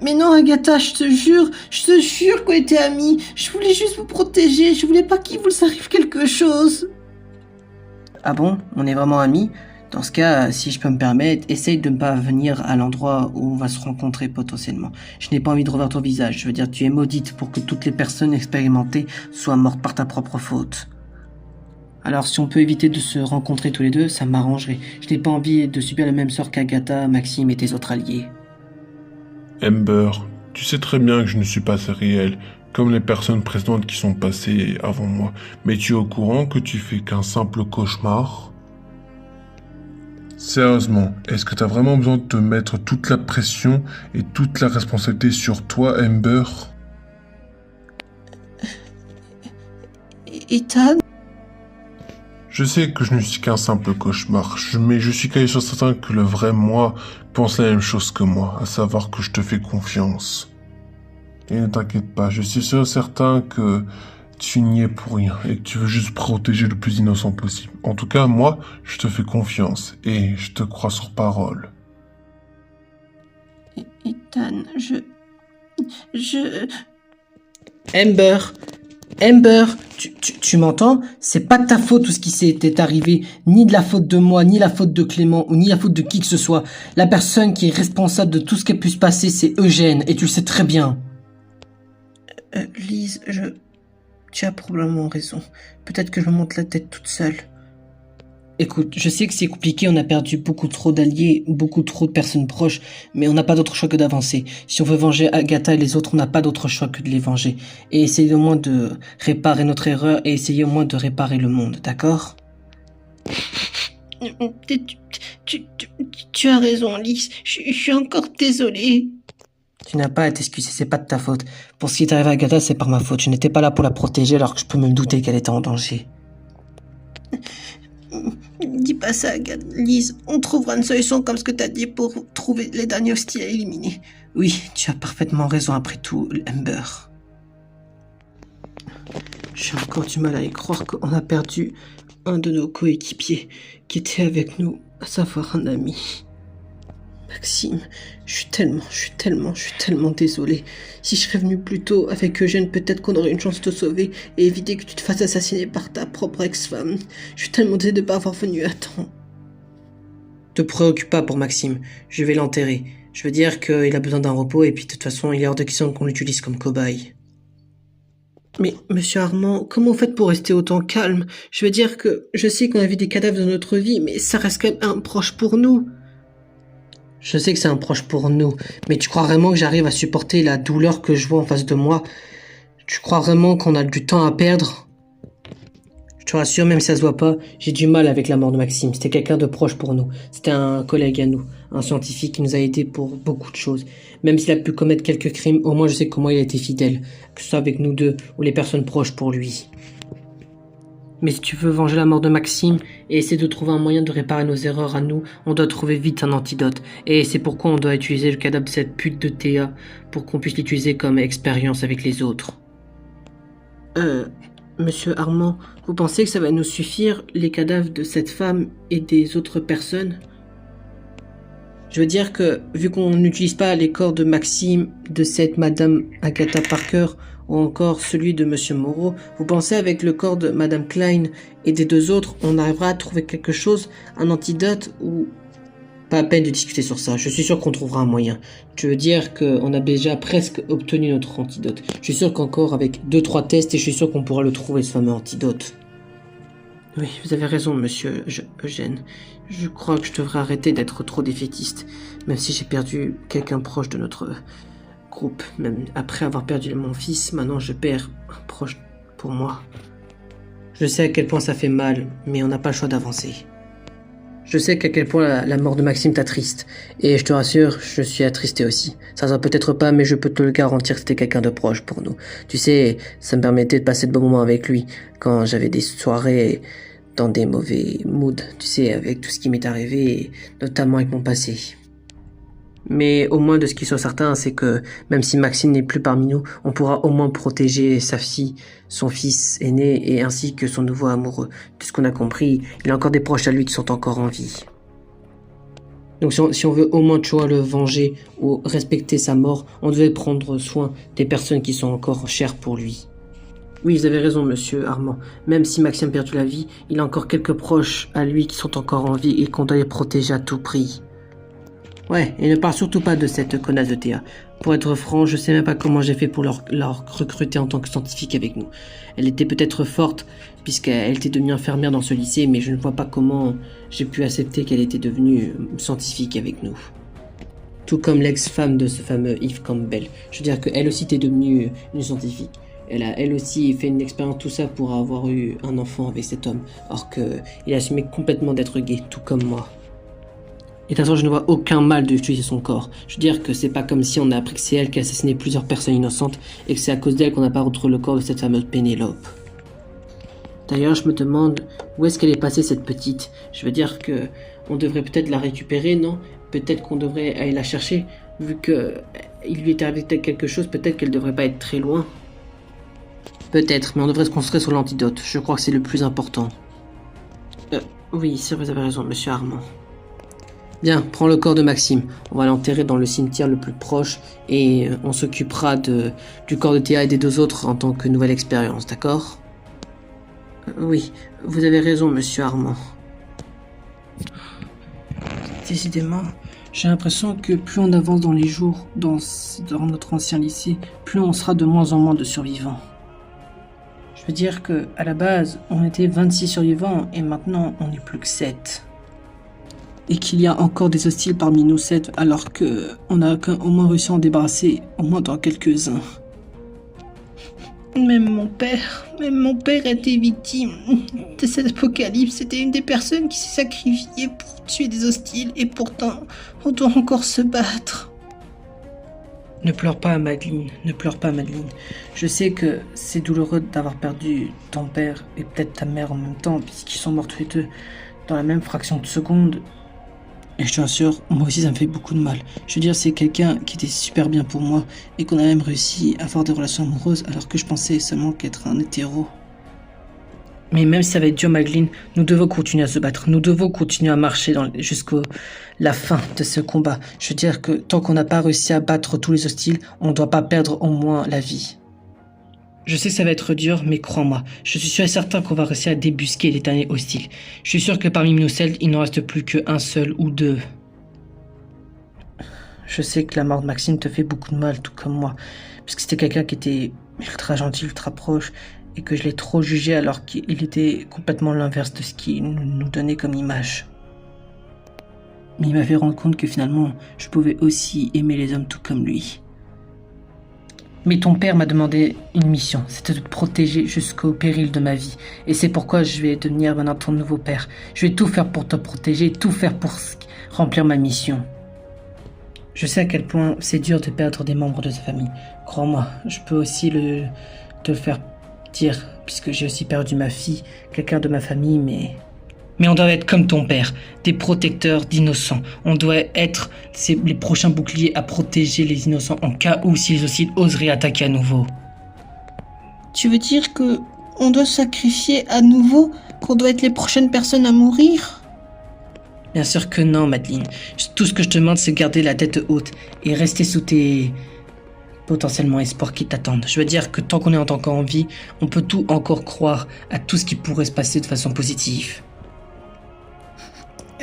Mais non, Agatha, je te jure qu'on était amis. Je voulais juste vous protéger, je voulais pas qu'il vous arrive quelque chose. Ah bon? On est vraiment amis? Dans ce cas, si je peux me permettre, essaye de ne pas venir à l'endroit où on va se rencontrer potentiellement. Je n'ai pas envie de revoir ton visage, je veux dire, tu es maudite pour que toutes les personnes expérimentées soient mortes par ta propre faute. Alors si on peut éviter de se rencontrer tous les deux, ça m'arrangerait. Je n'ai pas envie de subir le même sort qu'Agatha, Maxime et tes autres alliés. Amber, tu sais très bien que je ne suis pas réel, comme les personnes précédentes qui sont passées avant moi. Mais tu es au courant que tu fais qu'un simple cauchemar? Sérieusement, est-ce que t'as vraiment besoin de te mettre toute la pression et toute la responsabilité sur toi, Amber? Ethan? Je sais que je ne suis qu'un simple cauchemar, mais je suis quasi sûr certain que le vrai moi pense la même chose que moi, à savoir que je te fais confiance. Et ne t'inquiète pas, je suis sûr certain que tu n'y es pour rien et que tu veux juste protéger le plus innocent possible. En tout cas, moi, je te fais confiance et je te crois sur parole. Ethan, Amber, tu m'entends? C'est pas de ta faute tout ce qui s'était arrivé, ni de la faute de moi, ni la faute de Clément, ou ni la faute de qui que ce soit. La personne qui est responsable de tout ce qui a pu se passer, c'est Eugène, et tu le sais très bien. Lise, tu as probablement raison. Peut-être que je me monte la tête toute seule. Écoute, je sais que c'est compliqué, on a perdu beaucoup trop d'alliés, beaucoup trop de personnes proches, mais on n'a pas d'autre choix que d'avancer. Si on veut venger Agatha et les autres, on n'a pas d'autre choix que de les venger. Et essayer au moins de réparer notre erreur et essayer au moins de réparer le monde, d'accord? Tu as raison, Lise. Je suis encore désolée. Tu n'as pas à t'excuser, c'est pas de ta faute. Pour ce qui est arrivé à Agatha, c'est par ma faute. Je n'étais pas là pour la protéger alors que je peux me douter qu'elle était en danger. Dis pas ça, Lise. On trouvera une solution comme ce que t'as dit pour trouver les derniers hostiles à éliminer. Oui, tu as parfaitement raison après tout, Amber. J'ai encore du mal à y croire qu'on a perdu un de nos coéquipiers qui était avec nous, à savoir un ami. Maxime, je suis tellement désolée. Si je serais venu plus tôt avec Eugène, peut-être qu'on aurait une chance de te sauver et éviter que tu te fasses assassiner par ta propre ex-femme. Je suis tellement désolée de ne pas avoir venu à temps. Te préoccupe pas pour Maxime, je vais l'enterrer. Je veux dire qu'il a besoin d'un repos et puis de toute façon, il est hors de question qu'on l'utilise comme cobaye. Mais, monsieur Armand, comment vous faites pour rester autant calme? Je veux dire que je sais qu'on a vu des cadavres dans notre vie, mais ça reste quand même un proche pour nous. Je sais que c'est un proche pour nous, mais tu crois vraiment que j'arrive à supporter la douleur que je vois en face de moi? Tu crois vraiment qu'on a du temps à perdre? Je te rassure, même si ça se voit pas, j'ai du mal avec la mort de Maxime. C'était quelqu'un de proche pour nous. C'était un collègue à nous, un scientifique qui nous a aidés pour beaucoup de choses. Même s'il a pu commettre quelques crimes, au moins je sais comment il a été fidèle, que ce soit avec nous deux ou les personnes proches pour lui. Mais si tu veux venger la mort de Maxime et essayer de trouver un moyen de réparer nos erreurs à nous, on doit trouver vite un antidote. Et c'est pourquoi on doit utiliser le cadavre de cette pute de Théa pour qu'on puisse l'utiliser comme expérience avec les autres. Monsieur Armand, vous pensez que ça va nous suffire, les cadavres de cette femme et des autres personnes? Je veux dire que, vu qu'on n'utilise pas les corps de Maxime, de cette Madame Agatha Parker, ou encore celui de Monsieur Moreau, vous pensez avec le corps de Madame Klein et des deux autres, on arrivera à trouver quelque chose, un antidote ou... Pas à peine de discuter sur ça, je suis sûr qu'on trouvera un moyen. Je veux dire qu'on a déjà presque obtenu notre antidote. Je suis sûr qu'encore avec 2-3 tests, et je suis sûr qu'on pourra le trouver, ce fameux antidote. Oui, vous avez raison, monsieur Eugène. Je crois que je devrais arrêter d'être trop défaitiste, même si j'ai perdu quelqu'un proche de notre groupe. Même après avoir perdu mon fils, maintenant je perds un proche pour moi. Je sais à quel point ça fait mal, mais on n'a pas le choix d'avancer. Je sais qu'à quel point la mort de Maxime t'attriste, et je te rassure, je suis attristé aussi. Ça va peut-être pas, mais je peux te le garantir que c'était quelqu'un de proche pour nous. Tu sais, ça me permettait de passer de bons moments avec lui, quand j'avais des soirées dans des mauvais moods, tu sais, avec tout ce qui m'est arrivé, notamment avec mon passé. Mais au moins de ce qui soit certain, c'est que même si Maxime n'est plus parmi nous, on pourra au moins protéger sa fille, son fils aîné et ainsi que son nouveau amoureux. De ce qu'on a compris, il a encore des proches à lui qui sont encore en vie. Donc si on veut au moins tu vois, le venger ou respecter sa mort, on devait prendre soin des personnes qui sont encore chères pour lui. Oui, vous avez raison, monsieur Armand. Même si Maxime a perdu la vie, il a encore quelques proches à lui qui sont encore en vie et qu'on doit les protéger à tout prix. Ouais, et ne parle surtout pas de cette connasse de Théa. Pour être franc, je sais même pas comment j'ai fait pour leur recruter en tant que scientifique avec nous. Elle était peut-être forte, puisqu'elle était devenue infirmière dans ce lycée, mais je ne vois pas comment j'ai pu accepter qu'elle était devenue scientifique avec nous. Tout comme l'ex-femme de ce fameux Eve Campbell. Je veux dire qu'elle aussi était devenue une scientifique. Elle a elle aussi fait une expérience, tout ça pour avoir eu un enfant avec cet homme, alors qu'il assumait complètement d'être gay, tout comme moi. Et de toute façon, je ne vois aucun mal d'utiliser son corps. Je veux dire que c'est pas comme si on a appris que c'est elle qui a assassiné plusieurs personnes innocentes et que c'est à cause d'elle qu'on n'a pas retrouvé le corps de cette fameuse Pénélope. D'ailleurs, je me demande où est-ce qu'elle est passée cette petite. Je veux dire que on devrait peut-être la récupérer, non? Peut-être qu'on devrait aller la chercher, vu que il lui est arrivé quelque chose, peut-être qu'elle devrait pas être très loin. Peut-être, mais on devrait se concentrer sur l'antidote. Je crois que c'est le plus important. Oui, c'est vrai, vous avez raison, monsieur Armand. Bien, prends le corps de Maxime. On va l'enterrer dans le cimetière le plus proche et on s'occupera du corps de Théa et des deux autres en tant que nouvelle expérience, d'accord? Oui, vous avez raison, monsieur Armand. Décidément, j'ai l'impression que plus on avance dans les jours dans notre ancien lycée, plus on sera de moins en moins de survivants. Je veux dire que à la base, on était 26 survivants et maintenant on n'est plus que 7. Et qu'il y a encore des hostiles parmi nous 7 alors que on a au moins réussi à en débarrasser au moins dans quelques-uns. Même mon père était victime de cet apocalypse. C'était une des personnes qui s'est sacrifiée pour tuer des hostiles et pourtant on doit encore se battre. Ne pleure pas, Madeleine, ne pleure pas, Madeleine. Je sais que c'est douloureux d'avoir perdu ton père et peut-être ta mère en même temps, puisqu'ils sont morts tous les deux dans la même fraction de seconde. Et je te rassure, moi aussi ça me fait beaucoup de mal. Je veux dire, c'est quelqu'un qui était super bien pour moi et qu'on a même réussi à avoir des relations amoureuses alors que je pensais seulement qu'être un hétéro. Mais même si ça va être dur, Madeleine, nous devons continuer à se battre. Nous devons continuer à marcher jusqu'à la fin de ce combat. Je veux dire que tant qu'on n'a pas réussi à battre tous les hostiles, on ne doit pas perdre au moins la vie. Je sais que ça va être dur, mais crois-moi, je suis sûr et certain qu'on va réussir à débusquer les derniers hostiles. Je suis sûr que parmi nous seuls, il n'en reste plus qu'un seul ou deux. Je sais que la mort de Maxime te fait beaucoup de mal, tout comme moi, parce que c'était quelqu'un qui était ultra gentil, ultra proche, et que je l'ai trop jugé alors qu'il était complètement l'inverse de ce qu'il nous donnait comme image. Mais il m'a fait rendre compte que finalement, je pouvais aussi aimer les hommes tout comme lui. Mais ton père m'a demandé une mission, c'était de te protéger jusqu'au péril de ma vie. Et c'est pourquoi je vais devenir maintenant ton nouveau père. Je vais tout faire pour te protéger, tout faire pour remplir ma mission. Je sais à quel point c'est dur de perdre des membres de ta famille. Crois-moi, je peux aussi te le faire dire, puisque j'ai aussi perdu ma fille, quelqu'un de ma famille, mais on doit être comme ton père, des protecteurs d'innocents. On doit être les prochains boucliers à protéger les innocents en cas où si les hostiles oseraient attaquer à nouveau. Tu veux dire que on doit se sacrifier à nouveau, qu'on doit être les prochaines personnes à mourir? Bien sûr que non, Madeleine. Tout ce que je te demande, c'est garder la tête haute et rester sous tes potentiellement espoirs qui t'attendent. Je veux dire que tant qu'on est encore en vie, on peut tout encore croire à tout ce qui pourrait se passer de façon positive.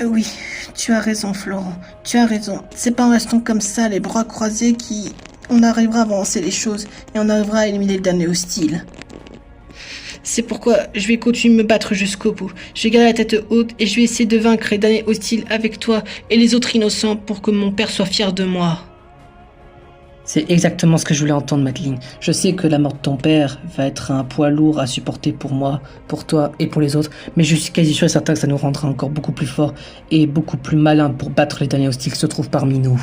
Oui, tu as raison, Florent. Tu as raison. C'est pas en restant comme ça, les bras croisés, on arrivera à avancer les choses et on arrivera à éliminer le dernier hostile. C'est pourquoi je vais continuer de me battre jusqu'au bout. Je vais garder la tête haute et je vais essayer de vaincre les derniers hostiles avec toi et les autres innocents pour que mon père soit fier de moi. C'est exactement ce que je voulais entendre, Madeleine. Je sais que la mort de ton père va être un poids lourd à supporter pour moi, pour toi et pour les autres, mais je suis quasi sûr et certain que ça nous rendra encore beaucoup plus forts et beaucoup plus malins pour battre les derniers hostiles qui se trouvent parmi nous.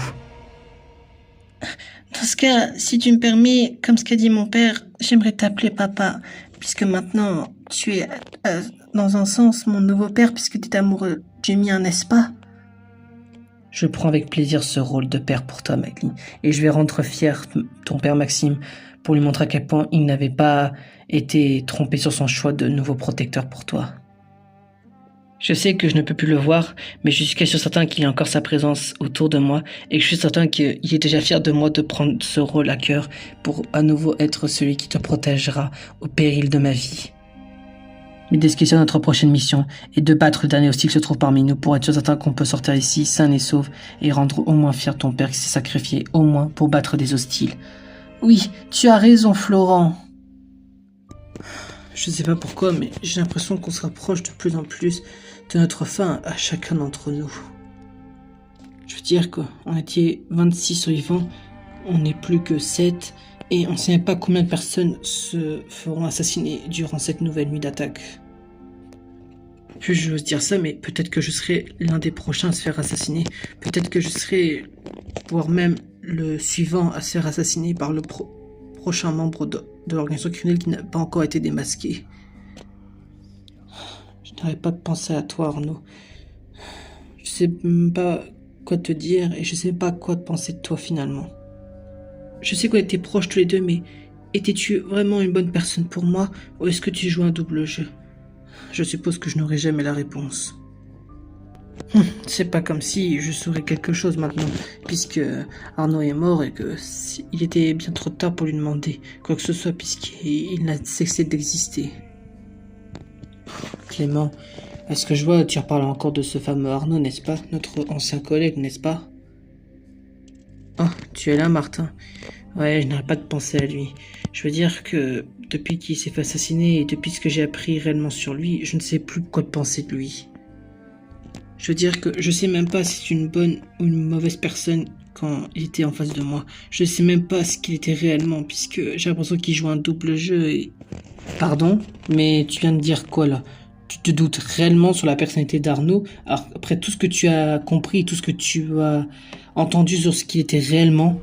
Dans ce cas, si tu me permets, comme ce qu'a dit mon père, j'aimerais t'appeler papa, puisque maintenant tu es, dans un sens, mon nouveau père, puisque tu es amoureux du mien, n'est-ce pas? Je prends avec plaisir ce rôle de père pour toi, Madeleine, et je vais rendre fier ton père Maxime pour lui montrer à quel point il n'avait pas été trompé sur son choix de nouveau protecteur pour toi. Je sais que je ne peux plus le voir, mais je suis quasi certain qu'il y a encore sa présence autour de moi et que je suis certain qu'il est déjà fier de moi de prendre ce rôle à cœur pour à nouveau être celui qui te protégera au péril de ma vie. L'idée de notre prochaine mission est de battre le dernier hostile qui se trouve parmi nous pour être certain qu'on peut sortir ici sain et sauf et rendre au moins fier ton père qui s'est sacrifié au moins pour battre des hostiles. Oui, tu as raison, Florent. Je sais pas pourquoi, mais j'ai l'impression qu'on se rapproche de plus en plus de notre fin à chacun d'entre nous. Je veux dire qu'on était 26 survivants, on n'est plus que 7, et on ne sait même pas combien de personnes se feront assassiner durant cette nouvelle nuit d'attaque. Puis j'ose dire ça, mais peut-être que je serai l'un des prochains à se faire assassiner. Peut-être que je serai, voire même le suivant à se faire assassiner par le prochain membre de l'organisation criminelle qui n'a pas encore été démasqué. Je n'arrête pas de penser à toi, Arnaud. Je sais même pas quoi te dire et je sais pas quoi te penser de toi finalement. Je sais qu'on était proches tous les deux, mais étais-tu vraiment une bonne personne pour moi ou est-ce que tu joues un double jeu? Je suppose que je n'aurai jamais la réponse. C'est pas comme si je saurais quelque chose maintenant, puisque Arnaud est mort et que il était bien trop tard pour lui demander quoi que ce soit, puisqu'il n'a cessé d'exister. Clément, est-ce que je vois, tu reparles encore de ce fameux Arnaud, n'est-ce pas? Notre ancien collègue, n'est-ce pas? Oh, tu es là, Martin. Ouais, je n'arrête pas de penser à lui. Je veux dire que depuis qu'il s'est fait assassiner et depuis ce que j'ai appris réellement sur lui, je ne sais plus quoi penser de lui. Je veux dire que je sais même pas si c'est une bonne ou une mauvaise personne quand il était en face de moi. Je sais même pas ce qu'il était réellement, puisque j'ai l'impression qu'il joue un double jeu et... Pardon, mais tu viens de dire quoi là? Tu te doutes réellement sur la personnalité d'Arnaud, après tout ce que tu as compris, tout ce que tu as entendu sur ce qu'il était réellement?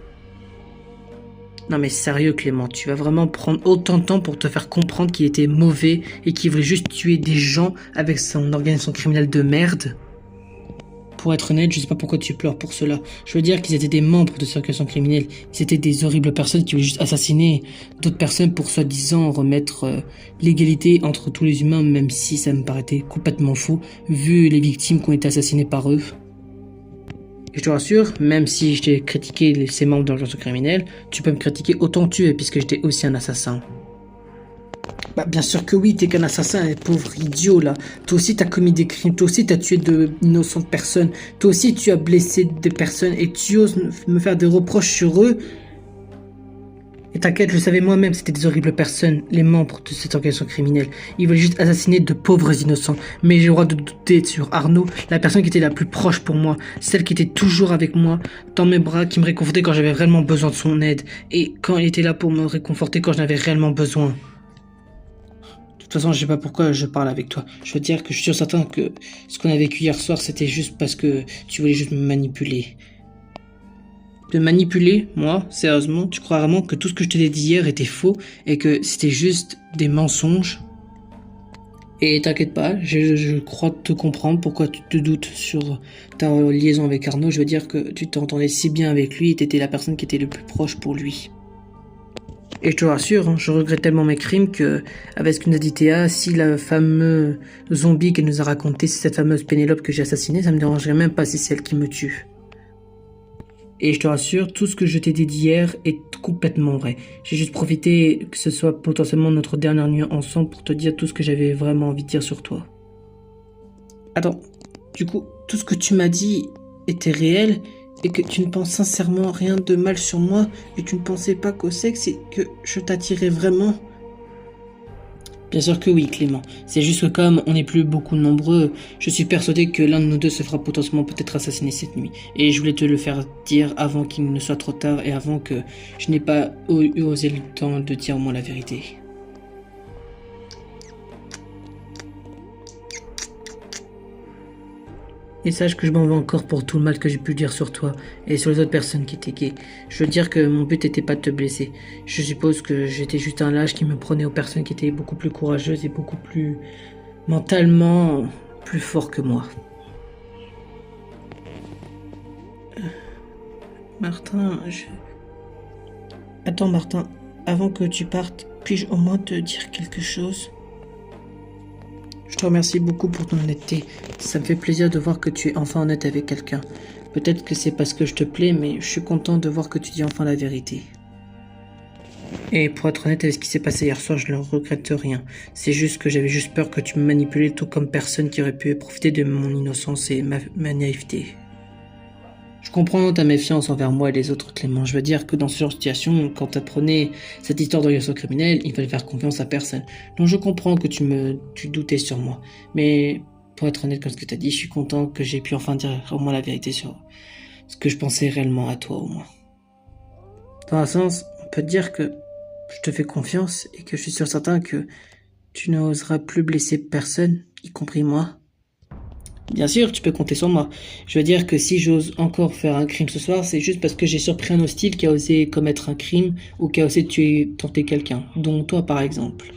Non mais sérieux Clément, tu vas vraiment prendre autant de temps pour te faire comprendre qu'il était mauvais et qu'il voulait juste tuer des gens avec son organisation criminelle de merde? Pour être honnête, je sais pas pourquoi tu pleures pour cela. Je veux dire qu'ils étaient des membres de cette organisation criminelle. Ils étaient des horribles personnes qui voulaient juste assassiner d'autres personnes pour soi-disant remettre l'égalité entre tous les humains, même si ça me paraissait complètement faux, vu les victimes qui ont été assassinées par eux. Et je te rassure, même si je t'ai critiqué ces membres de l'organisation criminelle, tu peux me critiquer autant que tu veux, puisque j'étais aussi un assassin. Bah bien sûr que oui, t'es qu'un assassin, pauvre idiot là. Toi aussi t'as commis des crimes, toi aussi t'as tué d'innocentes personnes, toi aussi tu as blessé des personnes et tu oses me faire des reproches sur eux. Et t'inquiète, je le savais moi-même, c'était des horribles personnes, les membres de cette organisation criminelle. Ils voulaient juste assassiner de pauvres innocents. Mais j'ai le droit de douter sur Arnaud, la personne qui était la plus proche pour moi, celle qui était toujours avec moi, dans mes bras, qui me réconfortait quand j'avais réellement besoin de son aide, et quand il était là pour me réconforter quand j'en avais réellement besoin. De toute façon, je sais pas pourquoi je parle avec toi. Je veux dire que je suis sûr certain que ce qu'on a vécu hier soir, c'était juste parce que tu voulais juste me manipuler. De manipuler, moi, sérieusement, tu crois vraiment que tout ce que je te l'ai dit hier était faux et que c'était juste des mensonges? Et t'inquiète pas, je crois te comprendre pourquoi tu te doutes sur ta liaison avec Arnaud. Je veux dire que tu t'entendais si bien avec lui et t'étais la personne qui était le plus proche pour lui. Et je te rassure, hein, je regrette tellement mes crimes que, avec ce que nous a dit Théa, si la fameuse zombie qu'elle nous a raconté, c'est cette fameuse Pénélope que j'ai assassinée, ça me dérangerait même pas si c'est elle qui me tue. Et je te rassure, tout ce que je t'ai dit hier est complètement vrai. J'ai juste profité que ce soit potentiellement notre dernière nuit ensemble pour te dire tout ce que j'avais vraiment envie de dire sur toi. Attends, du coup, tout ce que tu m'as dit était réel et que tu ne penses sincèrement rien de mal sur moi et tu ne pensais pas qu'au sexe et que je t'attirais vraiment? Bien sûr que oui, Clément. C'est juste que comme on n'est plus beaucoup nombreux, je suis persuadé que l'un de nous deux se fera potentiellement peut-être assassiner cette nuit. Et je voulais te le faire dire avant qu'il ne soit trop tard et avant que je n'ai pas osé le temps de dire au moins la vérité. Et sache que je m'en veux encore pour tout le mal que j'ai pu dire sur toi et sur les autres personnes qui étaient gays. Je veux dire que mon but n'était pas de te blesser. Je suppose que j'étais juste un lâche qui me prenait aux personnes qui étaient beaucoup plus courageuses et beaucoup plus mentalement plus fort que moi. Martin, Attends Martin, avant que tu partes, puis-je au moins te dire quelque chose ? Je te remercie beaucoup pour ton honnêteté. Ça me fait plaisir de voir que tu es enfin honnête avec quelqu'un. Peut-être que c'est parce que je te plais, mais je suis content de voir que tu dis enfin la vérité. Et pour être honnête avec ce qui s'est passé hier soir, je ne regrette rien. C'est juste que j'avais juste peur que tu me manipulais tout comme personne qui aurait pu profiter de mon innocence et ma naïveté. Je comprends ta méfiance envers moi et les autres, Clément. Je veux dire que dans ce genre de situation, quand tu apprenais cette histoire d'organisation criminelle, il fallait faire confiance à personne. Donc je comprends que tu doutais sur moi. Mais pour être honnête comme ce que tu as dit, je suis content que j'ai pu enfin dire au moins la vérité sur ce que je pensais réellement à toi au moins. Dans un sens, on peut te dire que je te fais confiance et que je suis sûr certain que tu n'oseras plus blesser personne, y compris moi. Bien sûr, tu peux compter sur moi. Je veux dire que si j'ose encore faire un crime ce soir, c'est juste parce que j'ai surpris un hostile qui a osé commettre un crime ou qui a osé tenter quelqu'un, dont toi par exemple.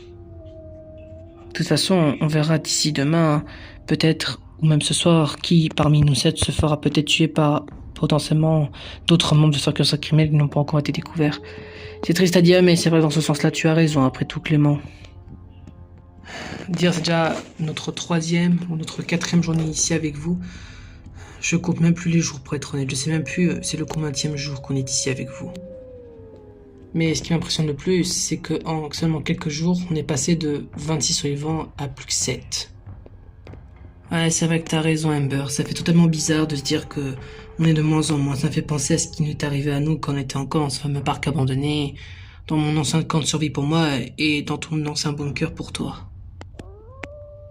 De toute façon, on verra d'ici demain, peut-être, ou même ce soir, qui parmi nous 7 se fera peut-être tuer par potentiellement d'autres membres de cette criminelle qui n'ont pas encore été découverts. C'est triste à dire, mais c'est vrai dans ce sens-là, tu as raison, après tout Clément. Dire c'est déjà notre 3e ou notre 4e journée ici avec vous. Je compte même plus les jours pour être honnête. Je sais même plus c'est le combienième jour qu'on est ici avec vous. Mais ce qui m'impressionne le plus, c'est que en seulement quelques jours, on est passé de 26 survivants à plus que 7. Ouais, c'est vrai que t'as raison Amber. Ça fait totalement bizarre de se dire que on est de moins en moins. Ça me fait penser à ce qui nous est arrivé à nous quand on était encore dans ce fameux parc abandonné, dans mon ancien camp de survie pour moi et dans ton ancien bunker pour toi.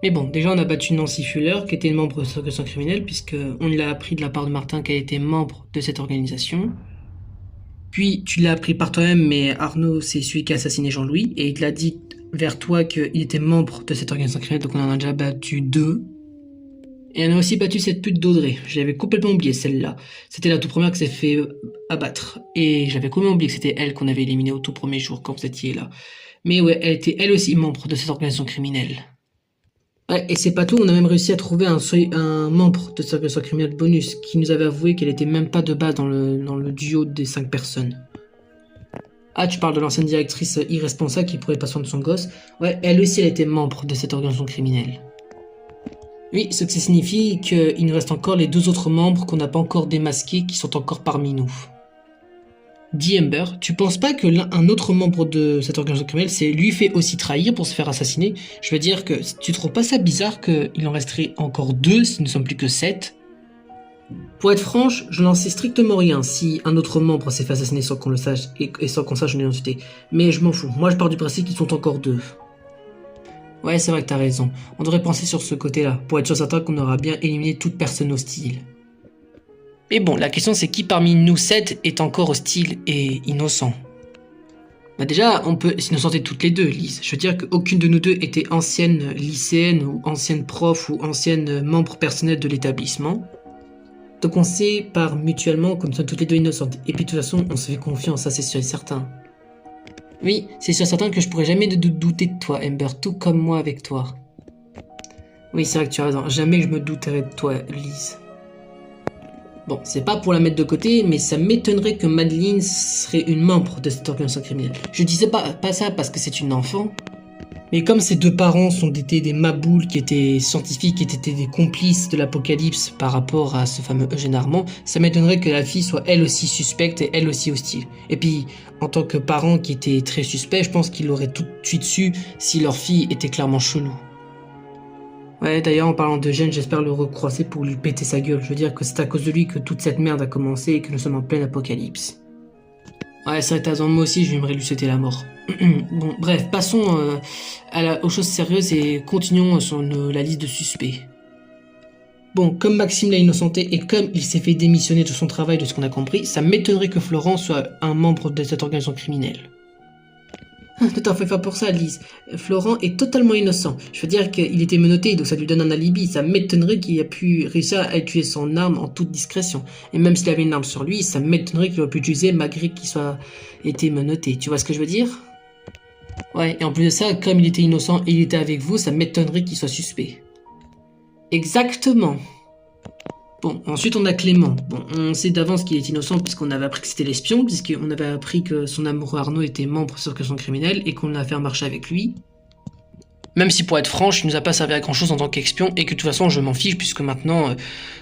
Mais bon, déjà on a battu Nancy Fuller, qui était une membre de l'organisation criminelle, puisqu'on l'a appris de la part de Martin qu'elle était membre de cette organisation. Puis tu l'as appris par toi-même, mais Arnaud c'est celui qui a assassiné Jean-Louis, et il te l'a dit vers toi qu'il était membre de cette organisation criminelle, donc on en a déjà battu 2. Et on a aussi battu cette pute d'Audrey. Je l'avais complètement oublié, celle-là. C'était la toute première qui s'est fait abattre. Et j'avais complètement oublié que c'était elle qu'on avait éliminée au tout premier jour quand vous étiez là. Mais ouais, elle était elle aussi membre de cette organisation criminelle. Ouais, et c'est pas tout, on a même réussi à trouver un membre de cette organisation criminelle bonus qui nous avait avoué qu'elle était même pas de base dans le duo des 5 personnes. Ah, tu parles de l'ancienne directrice irresponsable qui pourrait pas soin de son gosse. Ouais, elle aussi, elle était membre de cette organisation criminelle. Oui, ce que ça signifie qu'il nous reste encore les 2 autres membres qu'on n'a pas encore démasqués qui sont encore parmi nous. Dis Ember, tu penses pas que un autre membre de cette organisation criminelle s'est lui fait aussi trahir pour se faire assassiner? Je veux dire que tu trouves pas ça bizarre qu'il en resterait encore 2 si nous ne sommes plus que 7? Pour être franche, je n'en sais strictement rien si un autre membre s'est fait assassiner sans qu'on le sache et sans qu'on sache son identité. Mais je m'en fous, moi je pars du principe qu'ils sont encore 2. Ouais, c'est vrai que t'as raison. On devrait penser sur ce côté-là, pour être sûr certain qu'on aura bien éliminé toute personne hostile. Mais bon, la question c'est qui parmi nous 7 est encore hostile et innocent? Bah déjà, on peut s'innocenter toutes les 2, Lise. Je veux dire qu'aucune de nous 2 était ancienne lycéenne ou ancienne prof ou ancienne membre personnel de l'établissement. Donc on sépare mutuellement comme nous sommes toutes les 2 innocentes. Et puis de toute façon, on se fait confiance, ça c'est sûr et certain. Oui, c'est sûr et certain que je pourrais jamais douter de toi, Ember, tout comme moi avec toi. Oui, c'est vrai que tu as raison, jamais je me douterai de toi, Lise. Bon, c'est pas pour la mettre de côté, mais ça m'étonnerait que Madeline serait une membre de cette organisation criminelle. Je disais pas ça parce que c'est une enfant, mais comme ses 2 parents étaient des maboules, qui étaient scientifiques, qui étaient des complices de l'apocalypse par rapport à ce fameux Eugène Armand, ça m'étonnerait que la fille soit elle aussi suspecte et elle aussi hostile. Et puis, en tant que parent qui était très suspect, je pense qu'il aurait tout de suite su si leur fille était clairement chelou. Ouais, d'ailleurs, en parlant d'Eugène, j'espère le recroiser pour lui péter sa gueule. Je veux dire que c'est à cause de lui que toute cette merde a commencé et que nous sommes en plein apocalypse. Ouais, c'est vrai, t'as raison, moi aussi, j'aimerais lui souhaiter la mort. Bon, bref, passons aux choses sérieuses et continuons sur la liste de suspects. Bon, comme Maxime l'a innocenté et comme il s'est fait démissionner de son travail de ce qu'on a compris, ça m'étonnerait que Florent soit un membre de cette organisation criminelle. Ne t'en fais pas pour ça, Lise. Florent est totalement innocent. Je veux dire qu'il était menotté, donc ça lui donne un alibi. Ça m'étonnerait qu'il ait pu réussir à tuer son arme en toute discrétion. Et même s'il avait une arme sur lui, ça m'étonnerait qu'il aurait pu l'utiliser malgré qu'il soit été menotté. Tu vois ce que je veux dire? Ouais, et en plus de ça, comme il était innocent et il était avec vous, ça m'étonnerait qu'il soit suspect. Exactement. Bon, ensuite on a Clément. Bon, on sait d'avance qu'il est innocent puisqu'on avait appris que c'était l'espion, puisqu'on avait appris que son amoureux Arnaud était membre sur son criminel et qu'on a fait un marché avec lui. Même si pour être franche, il nous a pas servi à grand chose en tant qu'espion et que de toute façon je m'en fiche puisque maintenant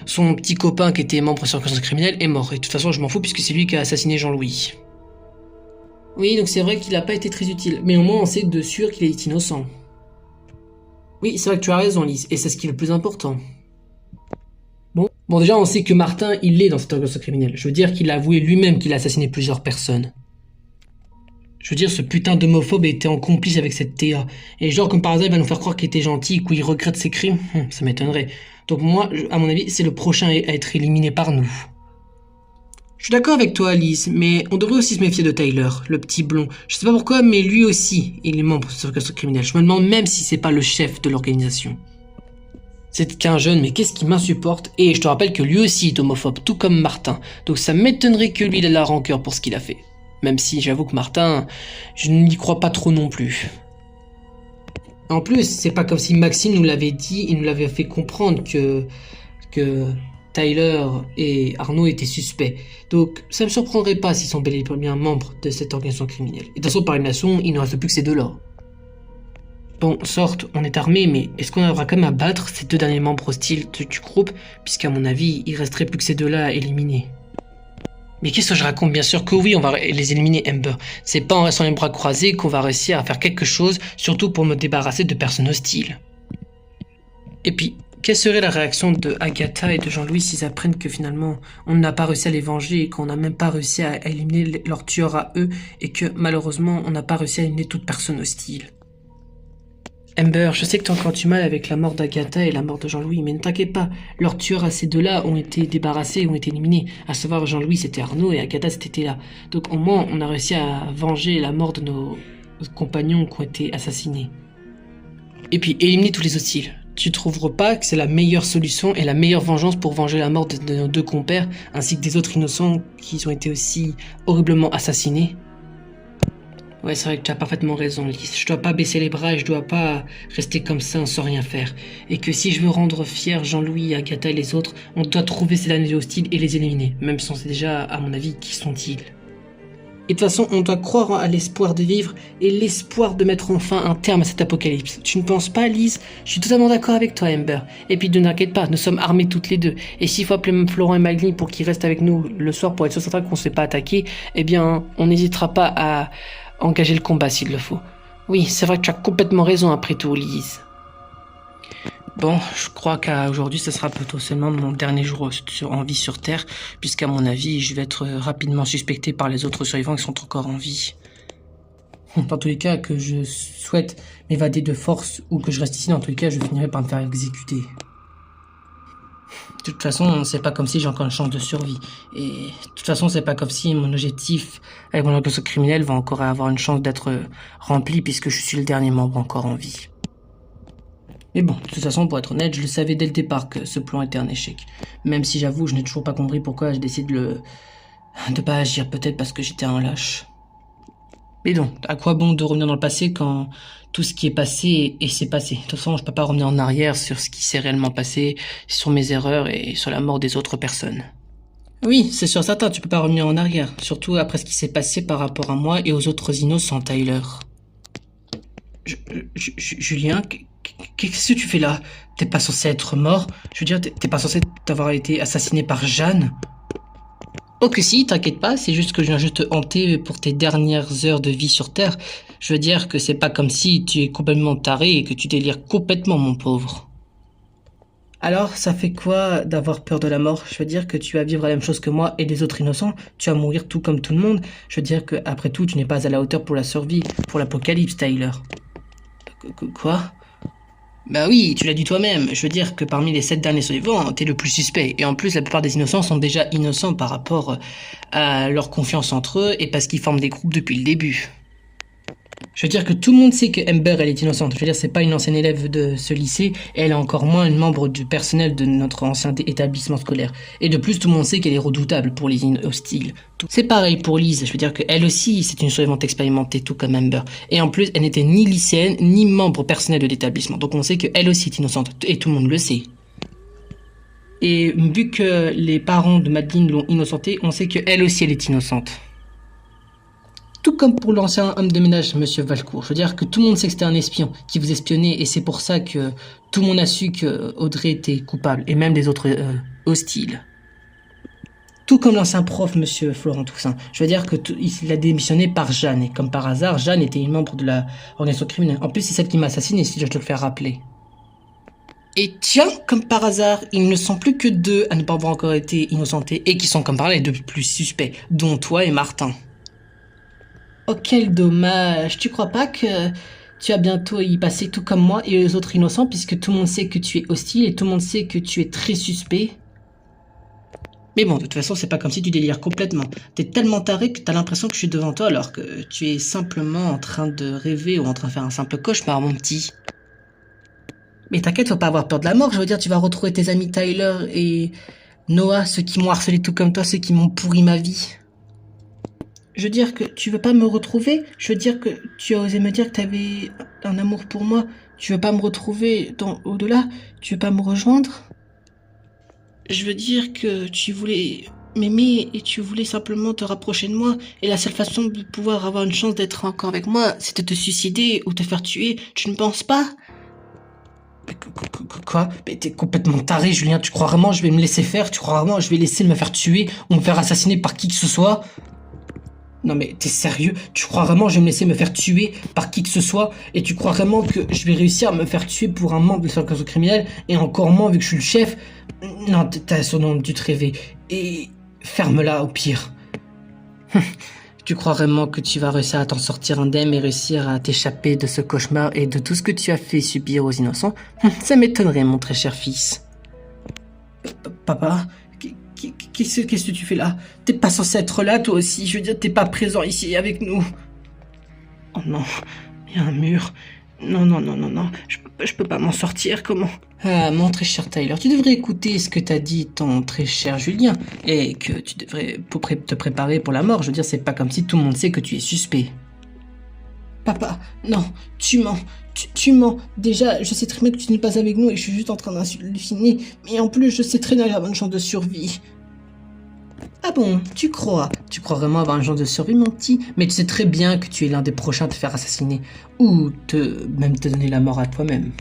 son petit copain qui était membre sur son criminel est mort. Et de toute façon je m'en fous puisque c'est lui qui a assassiné Jean-Louis. Oui, donc c'est vrai qu'il a pas été très utile, mais au moins on sait de sûr qu'il est innocent. Oui, c'est vrai que tu as raison, Lise, et c'est ce qui est le plus important. Bon, déjà, on sait que Martin, il est dans cette organisation criminelle. Je veux dire qu'il a avoué lui-même qu'il a assassiné plusieurs personnes. Je veux dire, ce putain d'homophobe était en complice avec cette Théa. Et genre, comme par hasard, il va nous faire croire qu'il était gentil, qu'il regrette ses crimes. Ça m'étonnerait. Donc moi, à mon avis, c'est le prochain à être éliminé par nous. Je suis d'accord avec toi, Alice, mais on devrait aussi se méfier de Tyler, le petit blond. Je sais pas pourquoi, mais lui aussi, il est membre de cette organisation criminelle. Je me demande même si c'est pas le chef de l'organisation. C'est qu'un jeune, mais qu'est-ce qui m'insupporte? Et je te rappelle que lui aussi est homophobe, tout comme Martin. Donc ça m'étonnerait que lui ait la rancœur pour ce qu'il a fait. Même si j'avoue que Martin, je n'y crois pas trop non plus. En plus, c'est pas comme si Maxime nous l'avait dit, il nous l'avait fait comprendre que Tyler et Arnaud étaient suspects. Donc ça me surprendrait pas s'ils sont bel et bien membres de cette organisation criminelle. Et de toute façon, par élimination, il ne reste plus que ces deux-là. Bon, sorte, on est armé, mais est-ce qu'on aura quand même à battre ces 2 derniers membres hostiles du groupe, puisqu'à mon avis, il resterait plus que ces 2-là à éliminer. Mais qu'est-ce que je raconte? Bien sûr que oui, on va les éliminer, Ember. C'est pas en restant les bras croisés qu'on va réussir à faire quelque chose, surtout pour me débarrasser de personnes hostiles. Et puis, quelle serait la réaction de Agatha et de Jean-Louis s'ils apprennent que finalement, on n'a pas réussi à les venger et qu'on n'a même pas réussi à éliminer leur tueur à eux, et que malheureusement, on n'a pas réussi à éliminer toute personne hostile? Ember, je sais que t'as encore du mal avec la mort d'Agatha et la mort de Jean-Louis, mais ne t'inquiète pas, leurs tueurs à ces 2-là ont été débarrassés, ont été éliminés. À savoir, Jean-Louis c'était Arnaud et Agatha c'était Théa. Donc au moins, on a réussi à venger la mort de nos compagnons qui ont été assassinés. Et puis, éliminer tous les hostiles. Tu trouveras pas que c'est la meilleure solution et la meilleure vengeance pour venger la mort de nos deux compères, ainsi que des autres innocents qui ont été aussi horriblement assassinés? Ouais, c'est vrai que tu as parfaitement raison, Lise. Je dois pas baisser les bras et je dois pas rester comme ça sans rien faire. Et que si je veux rendre fier Jean-Louis, Agatha et les autres, on doit trouver ces derniers hostiles et les éliminer. Même si on sait déjà, à mon avis, qui sont-ils. Et de toute façon, on doit croire à l'espoir de vivre et l'espoir de mettre enfin un terme à cet apocalypse. Tu ne penses pas, Lise? Je suis totalement d'accord avec toi, Amber. Et puis ne t'inquiète pas, nous sommes armés toutes les deux. Et s'il faut appeler Florent et Magny pour qu'ils restent avec nous le soir pour être certain qu'on ne se fait pas attaquer, eh bien, on n'hésitera pas à engager le combat s'il le faut. Oui, c'est vrai que tu as complètement raison après tout, Lise. Bon, je crois qu'aujourd'hui, ce sera plutôt seulement mon dernier jour en vie sur Terre, puisqu'à mon avis, je vais être rapidement suspecté par les autres survivants qui sont encore en vie. Dans tous les cas, que je souhaite m'évader de force ou que je reste ici, dans tous les cas, je finirai par me faire exécuter. De toute façon, c'est pas comme si j'ai encore une chance de survie. Et de toute façon, c'est pas comme si mon objectif avec mon organisation criminelle va encore avoir une chance d'être rempli, puisque je suis le dernier membre encore en vie. Mais bon, de toute façon, pour être honnête, je le savais dès le départ que ce plan était un échec. Même si j'avoue, je n'ai toujours pas compris pourquoi j'ai décidé de pas agir, peut-être parce que j'étais un lâche. Mais donc, à quoi bon de revenir dans le passé quand tout ce qui est passé et s'est passé? De toute façon, je peux pas revenir en arrière sur ce qui s'est réellement passé, sur mes erreurs et sur la mort des autres personnes. Oui, c'est sûr certain, tu peux pas revenir en arrière, surtout après ce qui s'est passé par rapport à moi et aux autres innocents, Tyler. Julien, qu'est-ce que tu fais là? T'es pas censé être mort? Je veux dire, t'es pas censé avoir été assassiné par Jeanne? Oh que si, t'inquiète pas, c'est juste que je viens juste te hanter pour tes dernières heures de vie sur Terre. Je veux dire que c'est pas comme si tu es complètement taré et que tu délires complètement, mon pauvre. Alors, ça fait quoi d'avoir peur de la mort? Je veux dire que tu vas vivre la même chose que moi et les autres innocents. Tu vas mourir tout comme tout le monde. Je veux dire que, après tout, tu n'es pas à la hauteur pour la survie, pour l'apocalypse, Tyler. Quoi? Bah oui, tu l'as dit toi-même. Je veux dire que parmi les 7 derniers survivants, t'es le plus suspect. Et en plus, la plupart des innocents sont déjà innocents par rapport à leur confiance entre eux et parce qu'ils forment des groupes depuis le début. Je veux dire que tout le monde sait que Amber, elle est innocente. Je veux dire, c'est pas une ancienne élève de ce lycée, et elle est encore moins une membre du personnel de notre ancien établissement scolaire. Et de plus, tout le monde sait qu'elle est redoutable pour les hostiles. C'est pareil pour Lise. Je veux dire qu'elle aussi, c'est une survivante expérimentée, tout comme Amber. Et en plus, elle n'était ni lycéenne, ni membre personnel de l'établissement. Donc on sait qu'elle aussi est innocente, et tout le monde le sait. Et vu que les parents de Madeleine l'ont innocentée, on sait qu'elle aussi, elle est innocente. Tout comme pour l'ancien homme de ménage, Monsieur Valcourt. Je veux dire que tout le monde sait que c'était un espion qui vous espionnait et c'est pour ça que tout le monde a su que Audrey était coupable et même les autres hostiles. Tout comme l'ancien prof, Monsieur Florent Toussaint. Je veux dire que il a démissionné par Jeanne et comme par hasard, Jeanne était une membre de la organisation criminelle. En plus, c'est celle qui m'a assassiné, si je te le fais rappeler. Et tiens, comme par hasard, ils ne sont plus que 2 à ne pas avoir encore été innocentés et qui sont comme par là les 2 plus suspects, dont toi et Martin. Oh quel dommage, tu crois pas que tu vas bientôt y passer tout comme moi et les autres innocents puisque tout le monde sait que tu es hostile et tout le monde sait que tu es très suspect? Mais bon, de toute façon, c'est pas comme si tu délires complètement. T'es tellement taré que t'as l'impression que je suis devant toi alors que tu es simplement en train de rêver ou en train de faire un simple cauchemar, mon petit. Mais t'inquiète, faut pas avoir peur de la mort, je veux dire, tu vas retrouver tes amis Tyler et Noah, ceux qui m'ont harcelé tout comme toi, ceux qui m'ont pourri ma vie. Je veux dire que tu veux pas me retrouver? Je veux dire que tu as osé me dire que t'avais un amour pour moi. Tu veux pas me retrouver au-delà? Tu veux pas me rejoindre? Je veux dire que tu voulais m'aimer et tu voulais simplement te rapprocher de moi. Et la seule façon de pouvoir avoir une chance d'être encore avec moi, c'était de te suicider ou te faire tuer. Tu ne penses pas? Quoi? Mais t'es complètement taré, Julien. Tu crois vraiment que je vais me laisser faire? Tu crois vraiment que je vais laisser me faire tuer ou me faire assassiner par qui que ce soit? Non mais t'es sérieux? Tu crois vraiment que je vais me laisser me faire tuer par qui que ce soit? Et tu crois vraiment que je vais réussir à me faire tuer pour un membre de l'organisation criminelle? Et encore moins vu que je suis le chef? Non, t'as son nom dû te rêver. Et ferme-la au pire. Tu crois vraiment que tu vas réussir à t'en sortir indemne et réussir à t'échapper de ce cauchemar et de tout ce que tu as fait subir aux innocents? Ça m'étonnerait, mon très cher fils. Papa? Qu'est-ce que tu fais là? T'es pas censé être là, toi aussi. Je veux dire, t'es pas présent ici avec nous. Oh non, il y a un mur. Non, non, non, non, non, je peux pas m'en sortir, comment? Ah, mon très cher Tyler, tu devrais écouter ce que t'a dit ton très cher Julien, et que tu devrais te préparer pour la mort. Je veux dire, c'est pas comme si tout le monde sait que tu es suspect. Papa, non, tu mens, tu mens. Déjà, je sais très bien que tu n'es pas avec nous et je suis juste en train d'halluciner, mais en plus, je sais très bien avoir une chance de survie. Ah bon, tu crois? Tu crois vraiment avoir une chance de survie, mon petit? Mais tu sais très bien que tu es l'un des prochains à te faire assassiner, ou même te donner la mort à toi-même.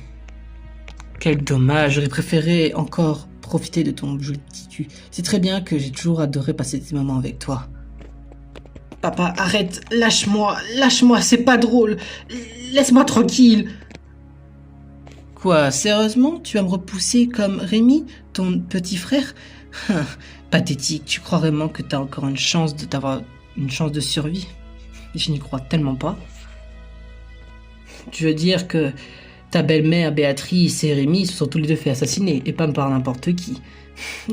Quel dommage, j'aurais préféré encore profiter de ton joli petit cul. C'est très bien que j'ai toujours adoré passer ces moments avec toi. Papa, arrête, lâche-moi, c'est pas drôle. Laisse-moi tranquille. Quoi, sérieusement, tu vas me repousser comme Rémi, ton petit frère? Pathétique, tu crois vraiment que t'as encore d'avoir une chance de survie? Je n'y crois tellement pas. Tu veux dire que ta belle-mère Béatrice et Rémi se sont tous les deux fait assassiner, et pas par n'importe qui.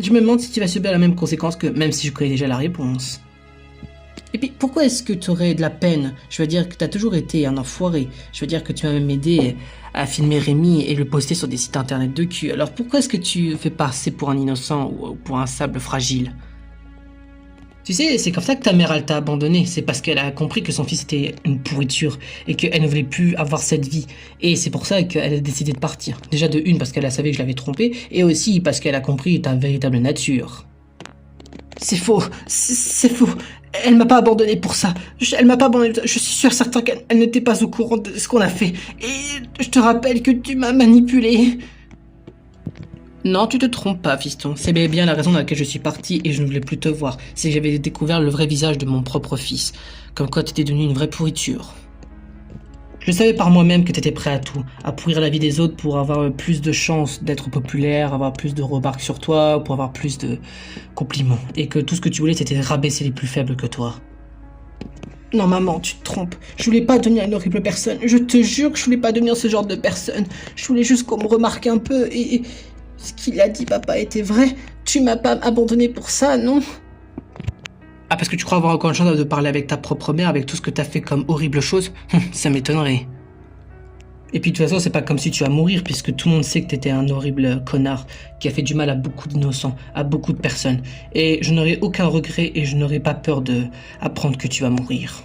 Je me demande si tu vas subir la même conséquence que même si je connais déjà la réponse. Et puis, pourquoi est-ce que tu aurais de la peine? Je veux dire que t'as toujours été un enfoiré. Je veux dire que tu m'as même aidé à filmer Rémi et le poster sur des sites internet de cul. Alors pourquoi est-ce que tu fais passer pour un innocent ou pour un sable fragile? Tu sais, c'est comme ça que ta mère, elle t'a abandonné. C'est parce qu'elle a compris que son fils était une pourriture et qu'elle ne voulait plus avoir cette vie. Et c'est pour ça qu'elle a décidé de partir. Déjà de une, parce qu'elle a savait que je l'avais trompé, et aussi parce qu'elle a compris ta véritable nature. C'est faux, c'est faux. Elle m'a pas abandonné pour ça. Elle m'a pas abandonné. Je suis sûr certain qu'elle n'était pas au courant de ce qu'on a fait. Et je te rappelle que tu m'as manipulé. Non, tu te trompes pas, fiston. C'est bien la raison pour laquelle je suis parti et je ne voulais plus te voir. C'est que j'avais découvert le vrai visage de mon propre fils. Comme quoi t'étais devenu une vraie pourriture. Je savais par moi-même que t'étais prêt à tout, à pourrir la vie des autres pour avoir plus de chances d'être populaire, avoir plus de remarques sur toi, pour avoir plus de compliments. Et que tout ce que tu voulais, c'était rabaisser les plus faibles que toi. Non maman, tu te trompes. Je voulais pas devenir une horrible personne. Je te jure que je voulais pas devenir ce genre de personne. Je voulais juste qu'on me remarque un peu et... Ce qu'il a dit papa était vrai. Tu m'as pas abandonné pour ça, non? Ah, parce que tu crois avoir encore une chance de parler avec ta propre mère, avec tout ce que t'as fait comme horrible chose? Ça m'étonnerait. Et puis de toute façon, c'est pas comme si tu vas mourir, puisque tout le monde sait que t'étais un horrible connard qui a fait du mal à beaucoup d'innocents, à beaucoup de personnes. Et je n'aurai aucun regret et je n'aurai pas peur de apprendre que tu vas mourir.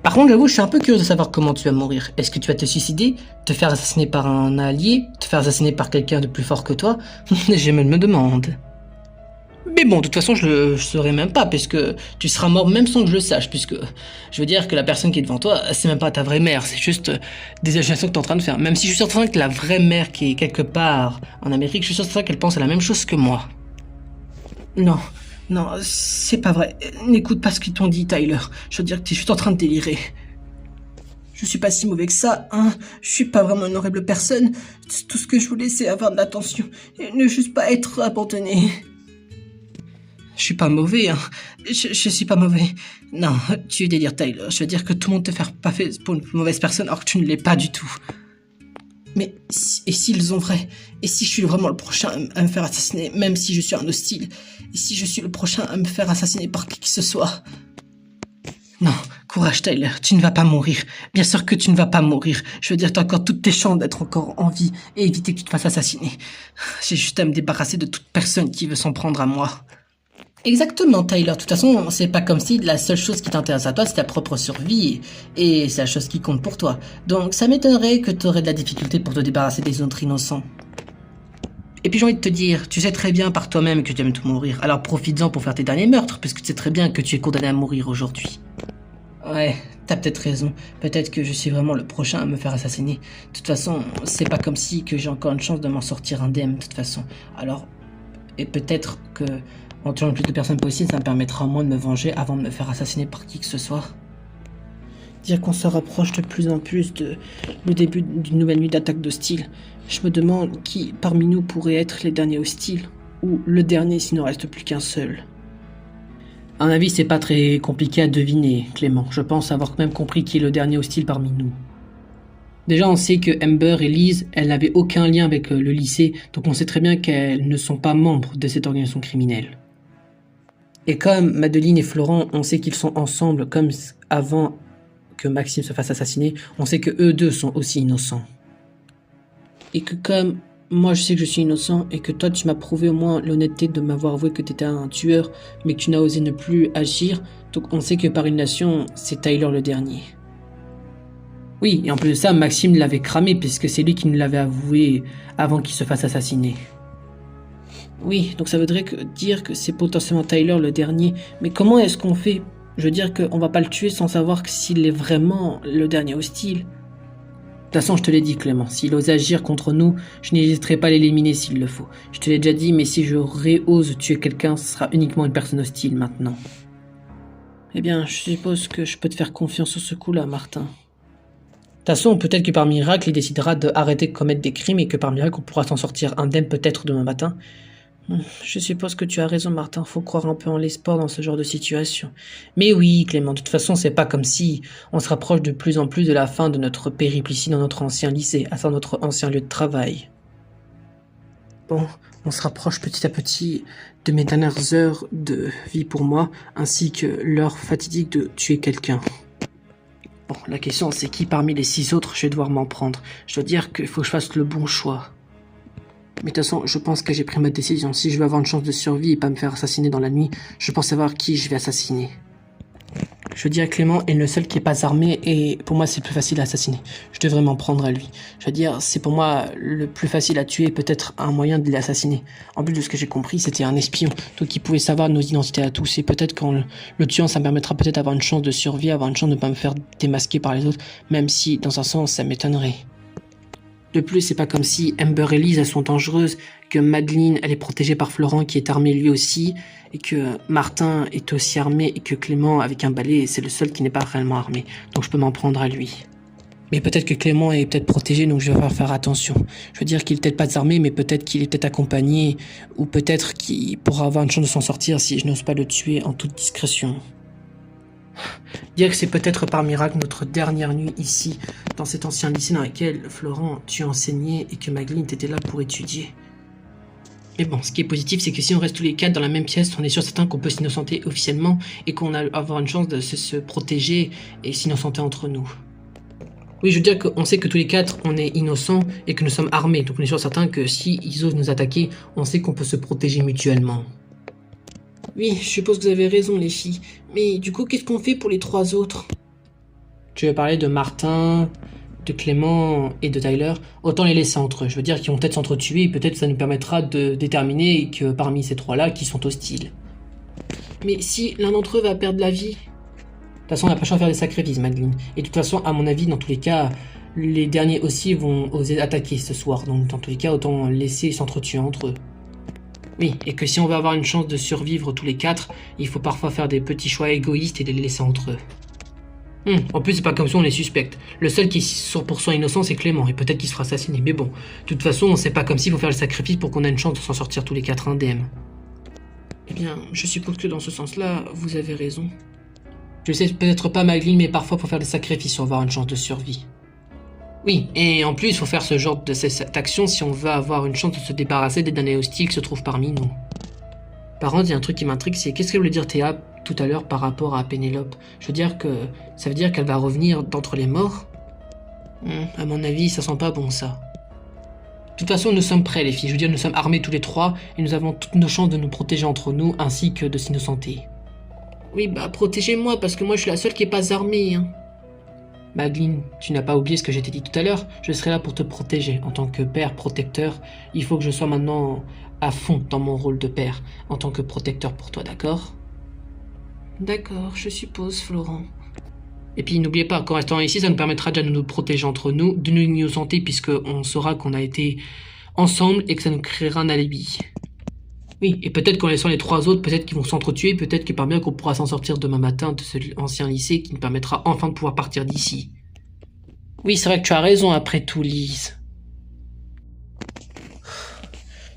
Par contre, j'avoue, je suis un peu curieux de savoir comment tu vas mourir. Est-ce que tu vas te suicider, te faire assassiner par un allié, te faire assassiner par quelqu'un de plus fort que toi? Je me demande. Mais bon, de toute façon, je le saurais même pas, puisque tu seras mort même sans que je le sache, puisque je veux dire que la personne qui est devant toi, c'est même pas ta vraie mère, c'est juste des hallucinations que tu es en train de faire. Même si je suis certain que la vraie mère qui est quelque part en Amérique, je suis certain qu'elle pense à la même chose que moi. Non, non, c'est pas vrai. N'écoute pas ce qu'ils t'ont dit, Tyler. Je veux dire que tu es juste en train de délirer. Je suis pas si mauvais que ça, hein. Je suis pas vraiment une horrible personne. Tout ce que je voulais, c'est avoir de l'attention et ne juste pas être abandonné. Je suis pas mauvais, hein. Je suis pas mauvais. Non, tu délires, Tyler. Je veux dire que tout le monde te fait passer pour une mauvaise personne alors que tu ne l'es pas du tout. Mais, et s'ils ont vrai? Et si je suis vraiment le prochain à me faire assassiner, même si je suis un hostile? Et si je suis le prochain à me faire assassiner par qui que ce soit? Non, courage Tyler, tu ne vas pas mourir. Bien sûr que tu ne vas pas mourir. Je veux dire, tu as encore toutes tes chances d'être encore en vie et éviter que tu te fasses assassiner. J'ai juste à me débarrasser de toute personne qui veut s'en prendre à moi. Exactement, Tyler. De toute façon, c'est pas comme si la seule chose qui t'intéresse à toi, c'est ta propre survie, et c'est la chose qui compte pour toi. Donc, ça m'étonnerait que tu aurais de la difficulté pour te débarrasser des autres innocents. Et puis j'ai envie de te dire, tu sais très bien par toi-même que tu aimes tout mourir, alors profites-en pour faire tes derniers meurtres, puisque tu sais très bien que tu es condamné à mourir aujourd'hui. Ouais, t'as peut-être raison. Peut-être que je suis vraiment le prochain à me faire assassiner. De toute façon, c'est pas comme si que j'ai encore une chance de m'en sortir indemne, de toute façon. Alors, et peut-être que en tuant le plus de personnes possible, ça me permettra au moins de me venger avant de me faire assassiner par qui que ce soit. Dire qu'on se rapproche de plus en plus de le début d'une nouvelle nuit d'attaque d'hostiles. Je me demande qui parmi nous pourrait être les derniers hostiles, ou le dernier s'il ne reste plus qu'un seul. À mon avis, c'est pas très compliqué à deviner, Clément. Je pense avoir quand même compris qui est le dernier hostile parmi nous. Déjà, on sait que Amber et Liz, elles n'avaient aucun lien avec le lycée, donc on sait très bien qu'elles ne sont pas membres de cette organisation criminelle. Et comme Madeline et Florent, on sait qu'ils sont ensemble comme avant que Maxime se fasse assassiner, on sait que eux deux sont aussi innocents. Et que comme moi je sais que je suis innocent et que toi tu m'as prouvé au moins l'honnêteté de m'avoir avoué que tu étais un tueur, mais que tu n'as osé ne plus agir, donc on sait que par élimination, c'est Tyler le dernier. Oui, et en plus de ça, Maxime l'avait cramé puisque c'est lui qui nous l'avait avoué avant qu'il se fasse assassiner. Oui, donc ça voudrait dire que c'est potentiellement Tyler le dernier, mais comment est-ce qu'on fait? Je veux dire qu'on va pas le tuer sans savoir s'il est vraiment le dernier hostile. De toute façon, je te l'ai dit Clément, s'il ose agir contre nous, je n'hésiterai pas à l'éliminer s'il le faut. Je te l'ai déjà dit, mais si je réose tuer quelqu'un, ce sera uniquement une personne hostile maintenant. Eh bien, je suppose que je peux te faire confiance sur ce coup-là, Martin. De toute façon, peut-être que par miracle, il décidera d'arrêter de commettre des crimes et que par miracle, on pourra s'en sortir indemne peut-être demain matin. Je suppose que tu as raison, Martin. Faut croire un peu en l'espoir dans ce genre de situation. Mais oui, Clément, de toute façon, c'est pas comme si on se rapproche de plus en plus de la fin de notre périple ici dans notre ancien lycée, à savoir notre ancien lieu de travail. Bon, on se rapproche petit à petit de mes dernières heures de vie pour moi, ainsi que l'heure fatidique de tuer quelqu'un. Bon, la question c'est qui parmi les 6 autres je vais devoir m'en prendre. Je dois dire qu'il faut que je fasse le bon choix. Mais de toute façon, je pense que j'ai pris ma décision. Si je veux avoir une chance de survie et pas me faire assassiner dans la nuit, je pense savoir qui je vais assassiner. Je dis à Clément est le seul qui est pas armé et pour moi c'est le plus facile à assassiner. Je devrais m'en prendre à lui. Je veux dire, c'est pour moi le plus facile à tuer et peut-être un moyen de l'assassiner. En plus de ce que j'ai compris, c'était un espion, donc il pouvait savoir nos identités à tous et peut-être qu'en le tuant, ça me permettra peut-être d'avoir une chance de survie, avoir une chance de ne pas me faire démasquer par les autres, même si dans un sens ça m'étonnerait. De plus, c'est pas comme si Amber et Lise elles sont dangereuses, que Madeleine elle est protégée par Florent qui est armé lui aussi, et que Martin est aussi armé, et que Clément avec un balai c'est le seul qui n'est pas réellement armé, donc je peux m'en prendre à lui. Mais peut-être que Clément est peut-être protégé, donc je vais faire attention. Je veux dire qu'il est peut-être pas armé, mais peut-être qu'il est peut-être accompagné, ou peut-être qu'il pourra avoir une chance de s'en sortir si je n'ose pas le tuer en toute discrétion. Dire que c'est peut-être par miracle notre dernière nuit ici, dans cet ancien lycée dans lequel Florent, tu enseignais et que Madeleine t'était là pour étudier. Mais bon, ce qui est positif, c'est que si on reste tous les 4 dans la même pièce, on est sûr certain qu'on peut s'innocenter officiellement et qu'on va avoir une chance de se protéger et s'innocenter entre nous. Oui, je veux dire qu'on sait que tous les 4, on est innocents et que nous sommes armés, donc on est sûr certain que si ils osent nous attaquer, on sait qu'on peut se protéger mutuellement. Oui, je suppose que vous avez raison les filles. Mais du coup, qu'est-ce qu'on fait pour les 3 autres? Tu veux parler de Martin, de Clément et de Tyler? Autant les laisser entre eux. Je veux dire qu'ils vont peut-être s'entretuer et peut-être ça nous permettra de déterminer que parmi ces 3-là, qui sont hostiles. Mais si l'un d'entre eux va perdre la vie? De toute façon, on n'a pas le choix de faire des sacrifices, Madeleine. Et de toute façon, à mon avis, dans tous les cas, les derniers aussi vont oser attaquer ce soir. Donc dans tous les cas, autant laisser s'entretuer entre eux. Oui, et que si on veut avoir une chance de survivre tous les 4, il faut parfois faire des petits choix égoïstes et les laisser entre eux. En plus, c'est pas comme si on les suspecte. Le seul qui est 100% innocent, c'est Clément, et peut-être qu'il se fera assassiner. Mais bon, de toute façon, c'est pas comme s'il faut faire le sacrifice pour qu'on ait une chance de s'en sortir tous les 4 indemnes. Eh bien, je suppose que dans ce sens-là, vous avez raison. Je sais peut-être pas Madeleine, mais parfois faut faire des sacrifices pour avoir une chance de survie. Oui, et en plus, il faut faire ce genre de cette action si on veut avoir une chance de se débarrasser des damnés hostiles qui se trouvent parmi nous. Par contre, il y a un truc qui m'intrigue, c'est qu'est-ce que voulait dire Théa tout à l'heure par rapport à Pénélope? Je veux dire que ça veut dire qu'elle va revenir d'entre les morts? À mon avis, ça sent pas bon ça. De toute façon, nous sommes prêts les filles, je veux dire, nous sommes armés tous les 3 et nous avons toutes nos chances de nous protéger entre nous ainsi que de s'innocenter. Oui, bah protégez-moi parce que moi je suis la seule qui est pas armée, hein. Madeleine, tu n'as pas oublié ce que j'ai dit tout à l'heure, je serai là pour te protéger. En tant que père protecteur, il faut que je sois maintenant à fond dans mon rôle de père, en tant que protecteur pour toi, d'accord? D'accord, je suppose, Florent. Et puis n'oubliez pas qu'en restant ici, ça nous permettra déjà de nous protéger entre nous, de nous innocenter puisqu'on saura qu'on a été ensemble et que ça nous créera un alibi. Oui, et peut-être qu'en laissant les 3 autres, peut-être qu'ils vont s'entretuer, peut-être qu'il paraît bien qu'on pourra s'en sortir demain matin de cet ancien lycée qui nous permettra enfin de pouvoir partir d'ici. Oui, c'est vrai que tu as raison après tout, Lise.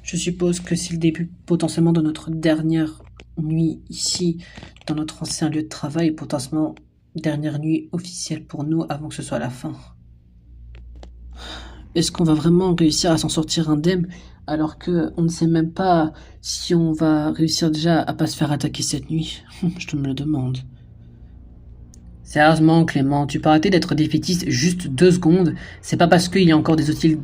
Je suppose que c'est le début potentiellement de notre dernière nuit ici, dans notre ancien lieu de travail, potentiellement dernière nuit officielle pour nous avant que ce soit la fin. Est-ce qu'on va vraiment réussir à s'en sortir indemne alors que on ne sait même pas si on va réussir déjà à pas se faire attaquer cette nuit? Je te me le demande. Sérieusement, Clément, tu peux arrêter d'être défaitiste juste 2 secondes. C'est pas parce qu'il y a encore des hostiles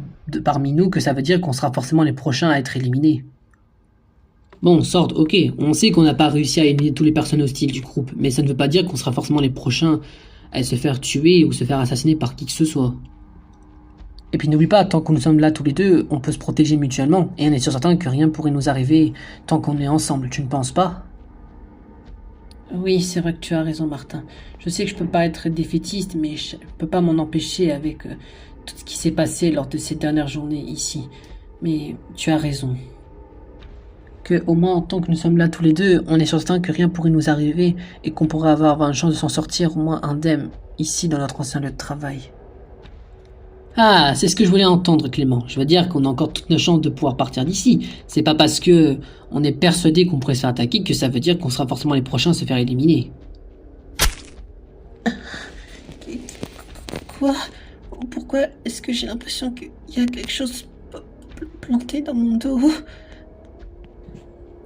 parmi nous que ça veut dire qu'on sera forcément les prochains à être éliminés. Bon, Sword, ok, on sait qu'on n'a pas réussi à éliminer tous les personnes hostiles du groupe, mais ça ne veut pas dire qu'on sera forcément les prochains à se faire tuer ou se faire assassiner par qui que ce soit. Et puis n'oublie pas, tant que nous sommes là tous les deux, on peut se protéger mutuellement, et on est sûr certain que rien pourrait nous arriver tant qu'on est ensemble, tu ne penses pas? Oui, c'est vrai que tu as raison, Martin. Je sais que je peux pas être défaitiste, mais je peux pas m'en empêcher avec tout ce qui s'est passé lors de ces dernières journées ici. Mais tu as raison. Que au moins, tant que nous sommes là tous les deux, on est certain que rien pourrait nous arriver et qu'on pourrait avoir une chance de s'en sortir au moins indemne ici dans notre ancien lieu de travail. Ah, c'est ce que je voulais entendre, Clément. Je veux dire qu'on a encore toutes nos chances de pouvoir partir d'ici. C'est pas parce que on est persuadé qu'on pourrait se faire attaquer que ça veut dire qu'on sera forcément les prochains à se faire éliminer. Quoi? Pourquoi est-ce que j'ai l'impression qu'il y a quelque chose planté dans mon dos?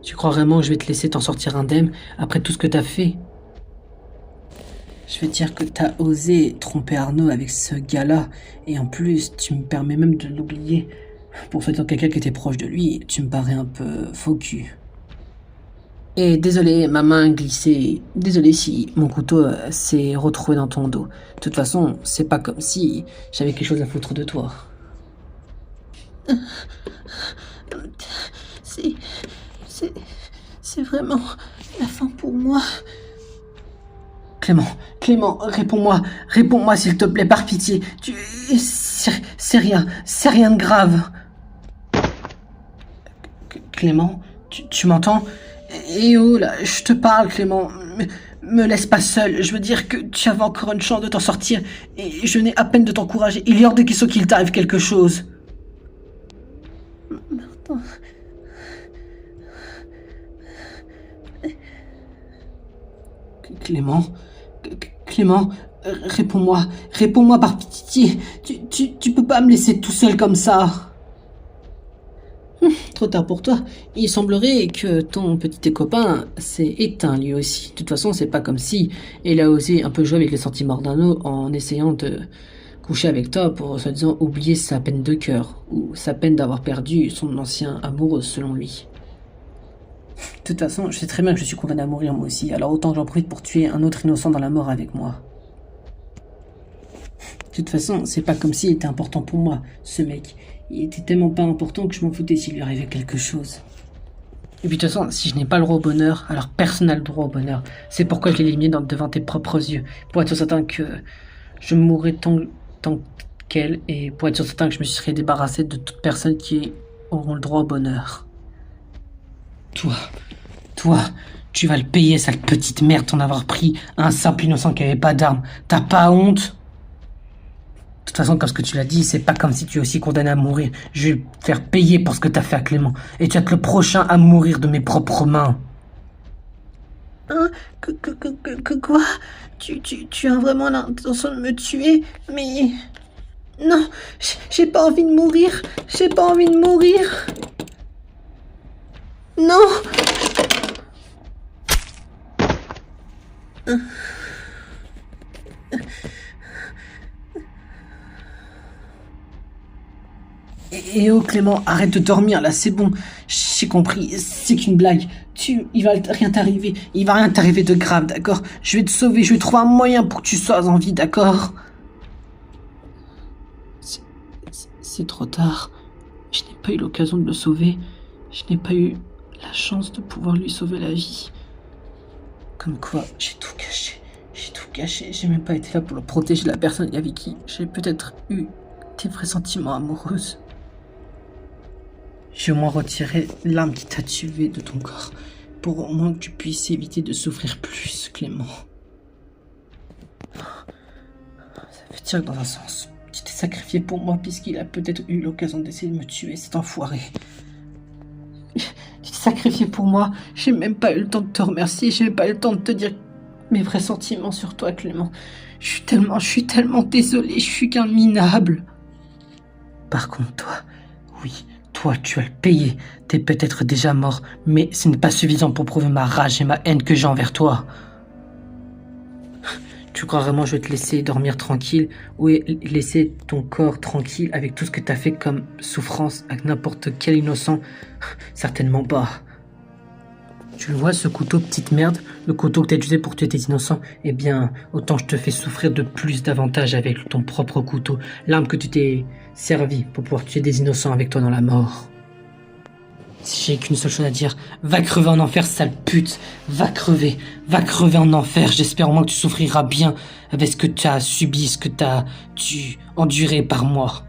Tu crois vraiment que je vais te laisser t'en sortir indemne après tout ce que t'as fait? Je vais te dire que t'as osé tromper Arnaud avec ce gars-là, et en plus, tu me permets même de l'oublier. Pour faire quelqu'un qui était proche de lui, tu me parais un peu faux cul. Et désolé, ma main glissait. Désolé si mon couteau s'est retrouvé dans ton dos. De toute façon, c'est pas comme si j'avais quelque chose à foutre de toi. C'est vraiment la fin pour moi. Clément, réponds-moi s'il te plaît, par pitié. C'est rien de grave. Clément, tu m'entends? Eh oh là, je te parle, Clément. Me laisse pas seul. Je veux dire que tu avais encore une chance de t'en sortir et je n'ai à peine de t'encourager. Il est hors de question qu'il t'arrive quelque chose. Martin. Clément, réponds-moi par pitié. Tu peux pas me laisser tout seul comme ça. Trop tard pour toi. Il semblerait que ton petit copain s'est éteint lui aussi. De toute façon, c'est pas comme si il a osé un peu jouer avec les sentiments d'Arnaud en essayant de coucher avec toi pour soi-disant oublier sa peine de cœur ou sa peine d'avoir perdu son ancien amoureux selon lui. De toute façon, je sais très bien que je suis condamné à mourir moi aussi, alors autant que j'en profite pour tuer un autre innocent dans la mort avec moi. De toute façon, c'est pas comme s'il était important pour moi, ce mec. Il était tellement pas important que je m'en foutais s'il lui arrivait quelque chose. Et puis de toute façon, si je n'ai pas le droit au bonheur, alors personne n'a le droit au bonheur. C'est pourquoi je l'ai éliminé devant tes propres yeux, pour être certain que je mourrais tant qu'elle, et pour être certain que je me serais débarrassé de toute personne qui auront le droit au bonheur. Toi, tu vas le payer, sale petite merde, d'en avoir pris un simple innocent qui avait pas d'armes. T'as pas honte? De toute façon, comme ce que tu l'as dit, c'est pas comme si tu es aussi condamné à mourir. Je vais te faire payer pour ce que t'as fait à Clément. Et tu vas être le prochain à mourir de mes propres mains. Hein? Quoi? Tu as vraiment l'intention de me tuer? Mais... Non, j'ai pas envie de mourir. J'ai pas envie de mourir. Non! Et oh Clément, arrête de dormir là, c'est bon. J'ai compris, c'est qu'une blague. Il va rien t'arriver. Il va rien t'arriver de grave, d'accord? Je vais te sauver, je vais trouver un moyen pour que tu sois en vie, d'accord? C'est trop tard. Je n'ai pas eu l'occasion de le sauver. Je n'ai pas eu la chance de pouvoir lui sauver la vie. Comme quoi, j'ai tout caché. J'ai même pas été là pour le protéger de la personne avec qui j'ai peut-être eu des vrais sentiments amoureux. J'ai au moins retiré l'âme qui t'a tué de ton corps, pour au moins que tu puisses éviter de souffrir plus, Clément. Ça veut dire que dans un sens, tu t'es sacrifié pour moi puisqu'il a peut-être eu l'occasion d'essayer de me tuer, cet enfoiré. Tu t'es sacrifié pour moi, j'ai même pas eu le temps de te remercier, j'ai même pas eu le temps de te dire mes vrais sentiments sur toi, Clément. Je suis tellement désolé, je suis qu'un minable. Par contre, toi, tu vas le payer. T'es peut-être déjà mort, mais ce n'est pas suffisant pour prouver ma rage et ma haine que j'ai envers toi. Tu crois vraiment que je vais te laisser dormir tranquille ou laisser ton corps tranquille avec tout ce que t'as fait comme souffrance avec n'importe quel innocent? Certainement pas. Tu le vois, ce couteau, petite merde, le couteau que t'as utilisé pour tuer tes innocents? Eh bien, autant je te fais souffrir de plus davantage avec ton propre couteau, l'arme que tu t'es servi pour pouvoir tuer des innocents avec toi dans la mort. Si j'ai qu'une seule chose à dire, va crever en enfer, sale pute, va crever en enfer, j'espère au moins que tu souffriras bien avec ce que tu as subi, ce que tu as dû endurer par moi.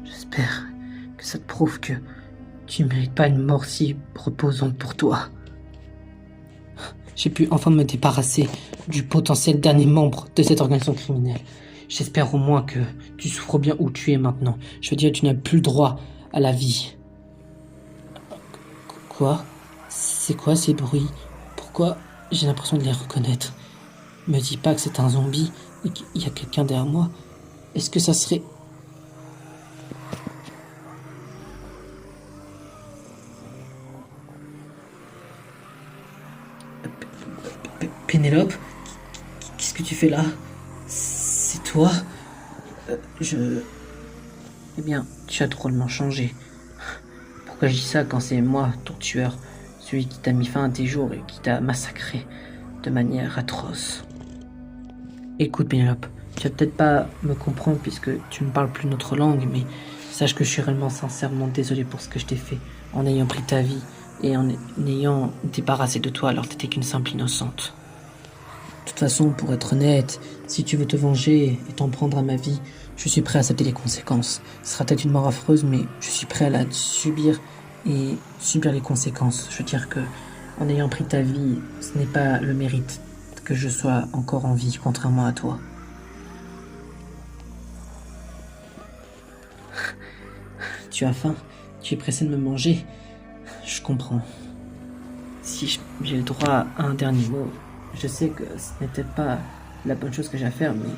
J'espère que ça te prouve que tu mérites pas une mort si reposante pour toi. J'ai pu enfin me débarrasser du potentiel dernier membre de cette organisation criminelle. J'espère au moins que tu souffres bien où tu es maintenant. Je veux dire, tu n'as plus le droit à la vie. Quoi? C'est quoi ces bruits? Pourquoi j'ai l'impression de les reconnaître? Me dis pas que c'est un zombie et qu'il y a quelqu'un derrière moi. Est-ce que ça serait... Pénélope? Qu'est-ce que tu fais là? C'est toi? Eh bien, tu as drôlement changé. Pourquoi je dis ça quand c'est moi, ton tueur, celui qui t'a mis fin à tes jours et qui t'a massacré de manière atroce? Écoute, Pénélope, tu vas peut-être pas me comprendre puisque tu ne parles plus notre langue, mais sache que je suis réellement sincèrement désolé pour ce que je t'ai fait en ayant pris ta vie et en ayant débarrassé de toi alors que t'étais qu'une simple innocente. De toute façon, pour être honnête, si tu veux te venger et t'en prendre à ma vie, je suis prêt à accepter les conséquences. Ce sera peut-être une mort affreuse, mais je suis prêt à la subir et subir les conséquences. Je veux dire que, en ayant pris ta vie, ce n'est pas le mérite que je sois encore en vie, contrairement à toi. Tu as faim? Tu es pressé de me manger? Je comprends. Si j'ai le droit à un dernier mot, je sais que ce n'était pas la bonne chose que j'ai à faire, mais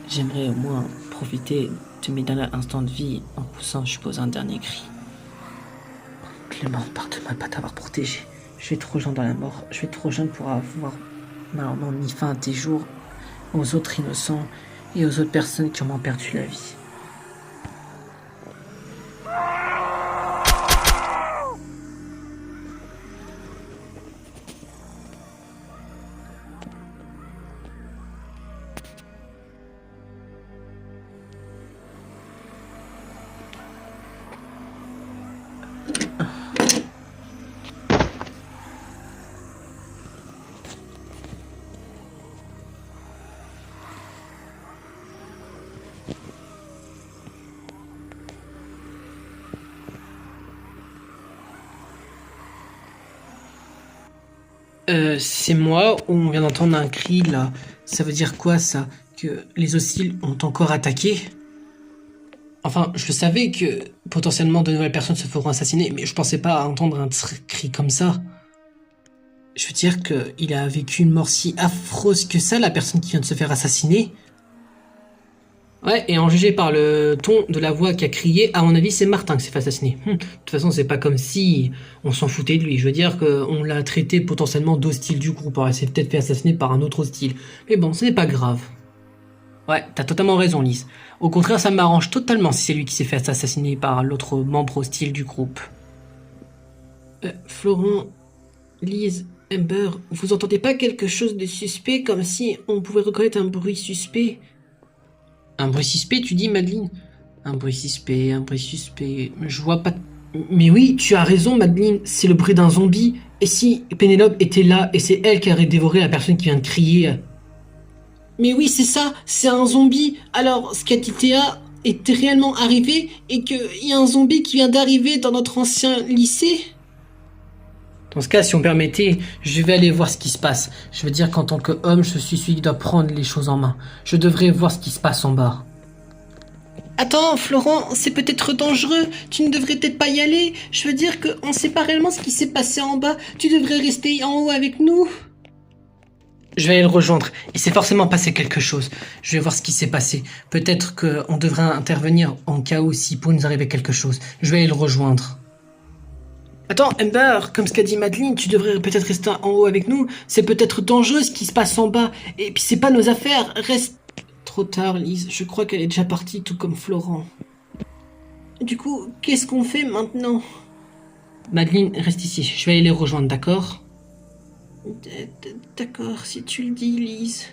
j'aimerais au moins profiter de mes derniers instants de vie en poussant, je suppose, un dernier cri. Clément, pardonne-moi de pas t'avoir protégé. Je suis trop jeune dans la mort. Je suis trop jeune pour avoir malheureusement mis fin à tes jours, aux autres innocents et aux autres personnes qui ont perdu la vie. C'est moi, on vient d'entendre un cri là. Ça veut dire quoi ça? Que les hostiles ont encore attaqué? Enfin, je savais que potentiellement de nouvelles personnes se feront assassiner, mais je pensais pas entendre un cri comme ça. Je veux dire qu'il a vécu une mort si affreuse que ça, la personne qui vient de se faire assassiner. Ouais, et en juger par le ton de la voix qui a crié, à mon avis, c'est Martin qui s'est fait assassiner. De toute façon, c'est pas comme si on s'en foutait de lui. Je veux dire qu'on l'a traité potentiellement d'hostile du groupe. Alors, il s'est peut-être fait assassiner par un autre hostile. Mais bon, ce n'est pas grave. Ouais, t'as totalement raison, Lise. Au contraire, ça m'arrange totalement si c'est lui qui s'est fait assassiner par l'autre membre hostile du groupe. Florent, Lise, Amber, vous entendez pas quelque chose de suspect, comme si on pouvait reconnaître un bruit suspect? Un bruit suspect, tu dis, Madeleine? Un bruit suspect. Je vois pas... Mais oui, tu as raison, Madeleine, c'est le bruit d'un zombie. Et si Pénélope était là, et c'est elle qui aurait dévoré la personne qui vient de crier? Mais oui, c'est ça, c'est un zombie. Alors, Skatitea était réellement arrivé, et qu'il y a un zombie qui vient d'arriver dans notre ancien lycée? Dans ce cas, si on permettait, je vais aller voir ce qui se passe. Je veux dire qu'en tant qu'homme, je suis celui qui doit prendre les choses en main. Je devrais voir ce qui se passe en bas. Attends, Florent, c'est peut-être dangereux. Tu ne devrais peut-être pas y aller. Je veux dire qu'on ne sait pas réellement ce qui s'est passé en bas. Tu devrais rester en haut avec nous. Je vais aller le rejoindre. Il s'est forcément passé quelque chose. Je vais voir ce qui s'est passé. Peut-être qu'on devrait intervenir en cas où s'il pourrait nous arriver quelque chose. Je vais aller le rejoindre. Attends, Amber, comme ce qu'a dit Madeleine, tu devrais peut-être rester en haut avec nous. C'est peut-être dangereux ce qui se passe en bas. Et puis c'est pas nos affaires. Reste... Trop tard, Lise. Je crois qu'elle est déjà partie, tout comme Florent. Du coup, qu'est-ce qu'on fait maintenant? Madeleine, reste ici. Je vais aller les rejoindre, d'accord? D'accord, si tu le dis, Lise.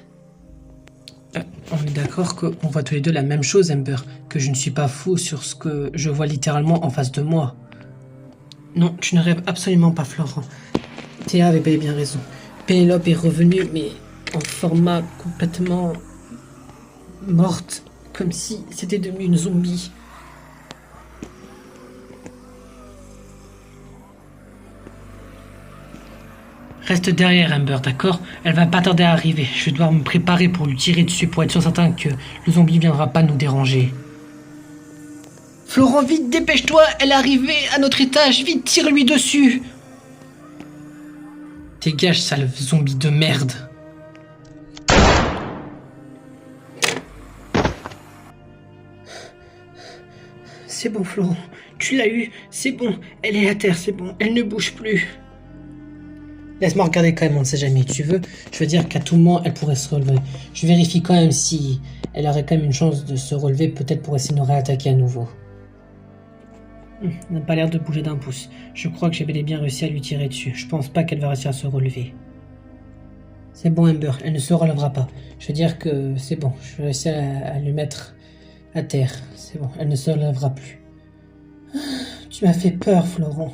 On est d'accord qu'on voit tous les deux la même chose, Amber. Que je ne suis pas fou sur ce que je vois littéralement en face de moi. Non, tu ne rêves absolument pas, Florent. Théa avait bel et bien raison. Pénélope est revenue, mais en format complètement morte, comme si c'était devenu une zombie. Reste derrière, Amber, d'accord? Elle va pas tarder à arriver. Je vais devoir me préparer pour lui tirer dessus pour être sûr certain que le zombie viendra pas nous déranger. Florent, vite, dépêche-toi, elle est arrivée à notre étage, vite, tire-lui dessus. Dégage, sale zombie de merde. C'est bon, Florent, tu l'as eu, c'est bon, elle est à terre, c'est bon, elle ne bouge plus. Laisse-moi regarder quand même, on ne sait jamais, tu veux? Je veux dire qu'à tout moment, elle pourrait se relever. Je vérifie quand même si elle aurait quand même une chance de se relever, peut-être pour essayer de nous réattaquer à nouveau. Elle n'a pas l'air de bouger d'un pouce. Je crois que j'ai bel et bien réussi à lui tirer dessus. Je pense pas qu'elle va réussir à se relever. C'est bon, Amber, elle ne se relèvera pas. Je veux dire que c'est bon, je vais réussir à lui mettre à terre. C'est bon, elle ne se relèvera plus. Tu m'as fait peur, Florent.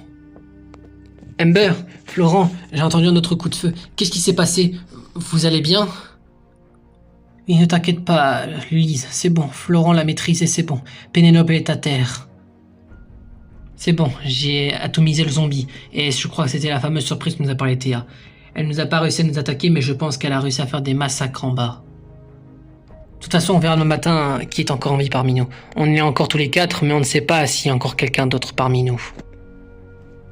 Amber, Florent, j'ai entendu un autre coup de feu. Qu'est-ce qui s'est passé? Vous allez bien? Oui, ne t'inquiète pas, Lise, c'est bon. Florent l'a maîtrisé, c'est bon. Pénélope est à terre. C'est bon, j'ai atomisé le zombie. Et je crois que c'était la fameuse surprise que nous a parlé Théa. Elle nous a pas réussi à nous attaquer, mais je pense qu'elle a réussi à faire des massacres en bas. De toute façon, on verra demain matin qui est encore en vie parmi nous. On est encore tous les 4, mais on ne sait pas s'il y a encore quelqu'un d'autre parmi nous.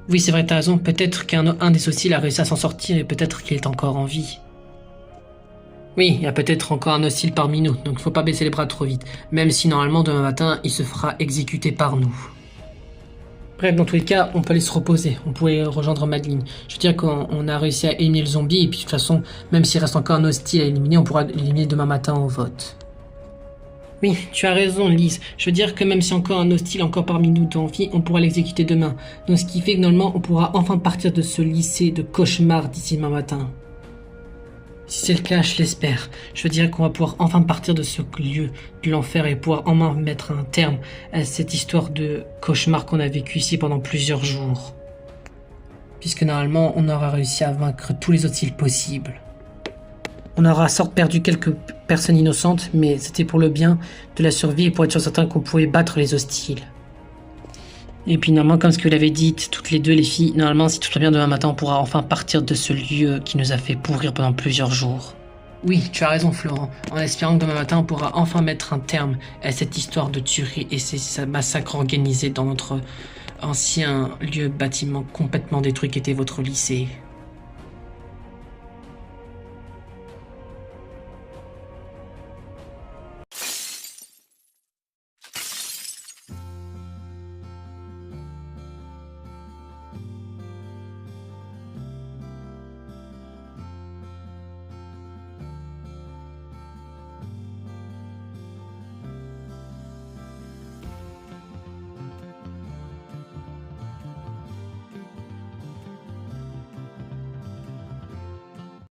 Oui, c'est vrai, t'as raison. Peut-être qu'un des hostiles a réussi à s'en sortir et peut-être qu'il est encore en vie. Oui, il y a peut-être encore un hostile parmi nous, donc faut pas baisser les bras trop vite. Même si normalement demain matin, il se fera exécuter par nous. Bref, dans tous les cas, on peut aller se reposer. On pourrait rejoindre Madeleine. Je veux dire qu'on a réussi à éliminer le zombie et puis de toute façon, même s'il reste encore un hostile à éliminer, on pourra l'éliminer demain matin au vote. Oui, tu as raison, Lise. Je veux dire que même si encore un hostile encore parmi nous en vie, on pourra l'exécuter demain. Donc ce qui fait que normalement, on pourra enfin partir de ce lycée de cauchemar d'ici demain matin. Si c'est le cas, je l'espère. Je veux dire qu'on va pouvoir enfin partir de ce lieu de l'enfer et pouvoir enfin mettre un terme à cette histoire de cauchemar qu'on a vécu ici pendant plusieurs jours. Puisque normalement, on aura réussi à vaincre tous les hostiles possibles. On aura certes perdu quelques personnes innocentes, mais c'était pour le bien de la survie et pour être sûr certain qu'on pouvait battre les hostiles. Et puis normalement, comme ce que vous l'avez dit, toutes les deux les filles, normalement si tout va bien demain matin, on pourra enfin partir de ce lieu qui nous a fait pourrir pendant plusieurs jours. Oui, tu as raison Florent, en espérant que demain matin on pourra enfin mettre un terme à cette histoire de tuerie et ces massacres organisés dans notre ancien lieu bâtiment complètement détruit qui était votre lycée.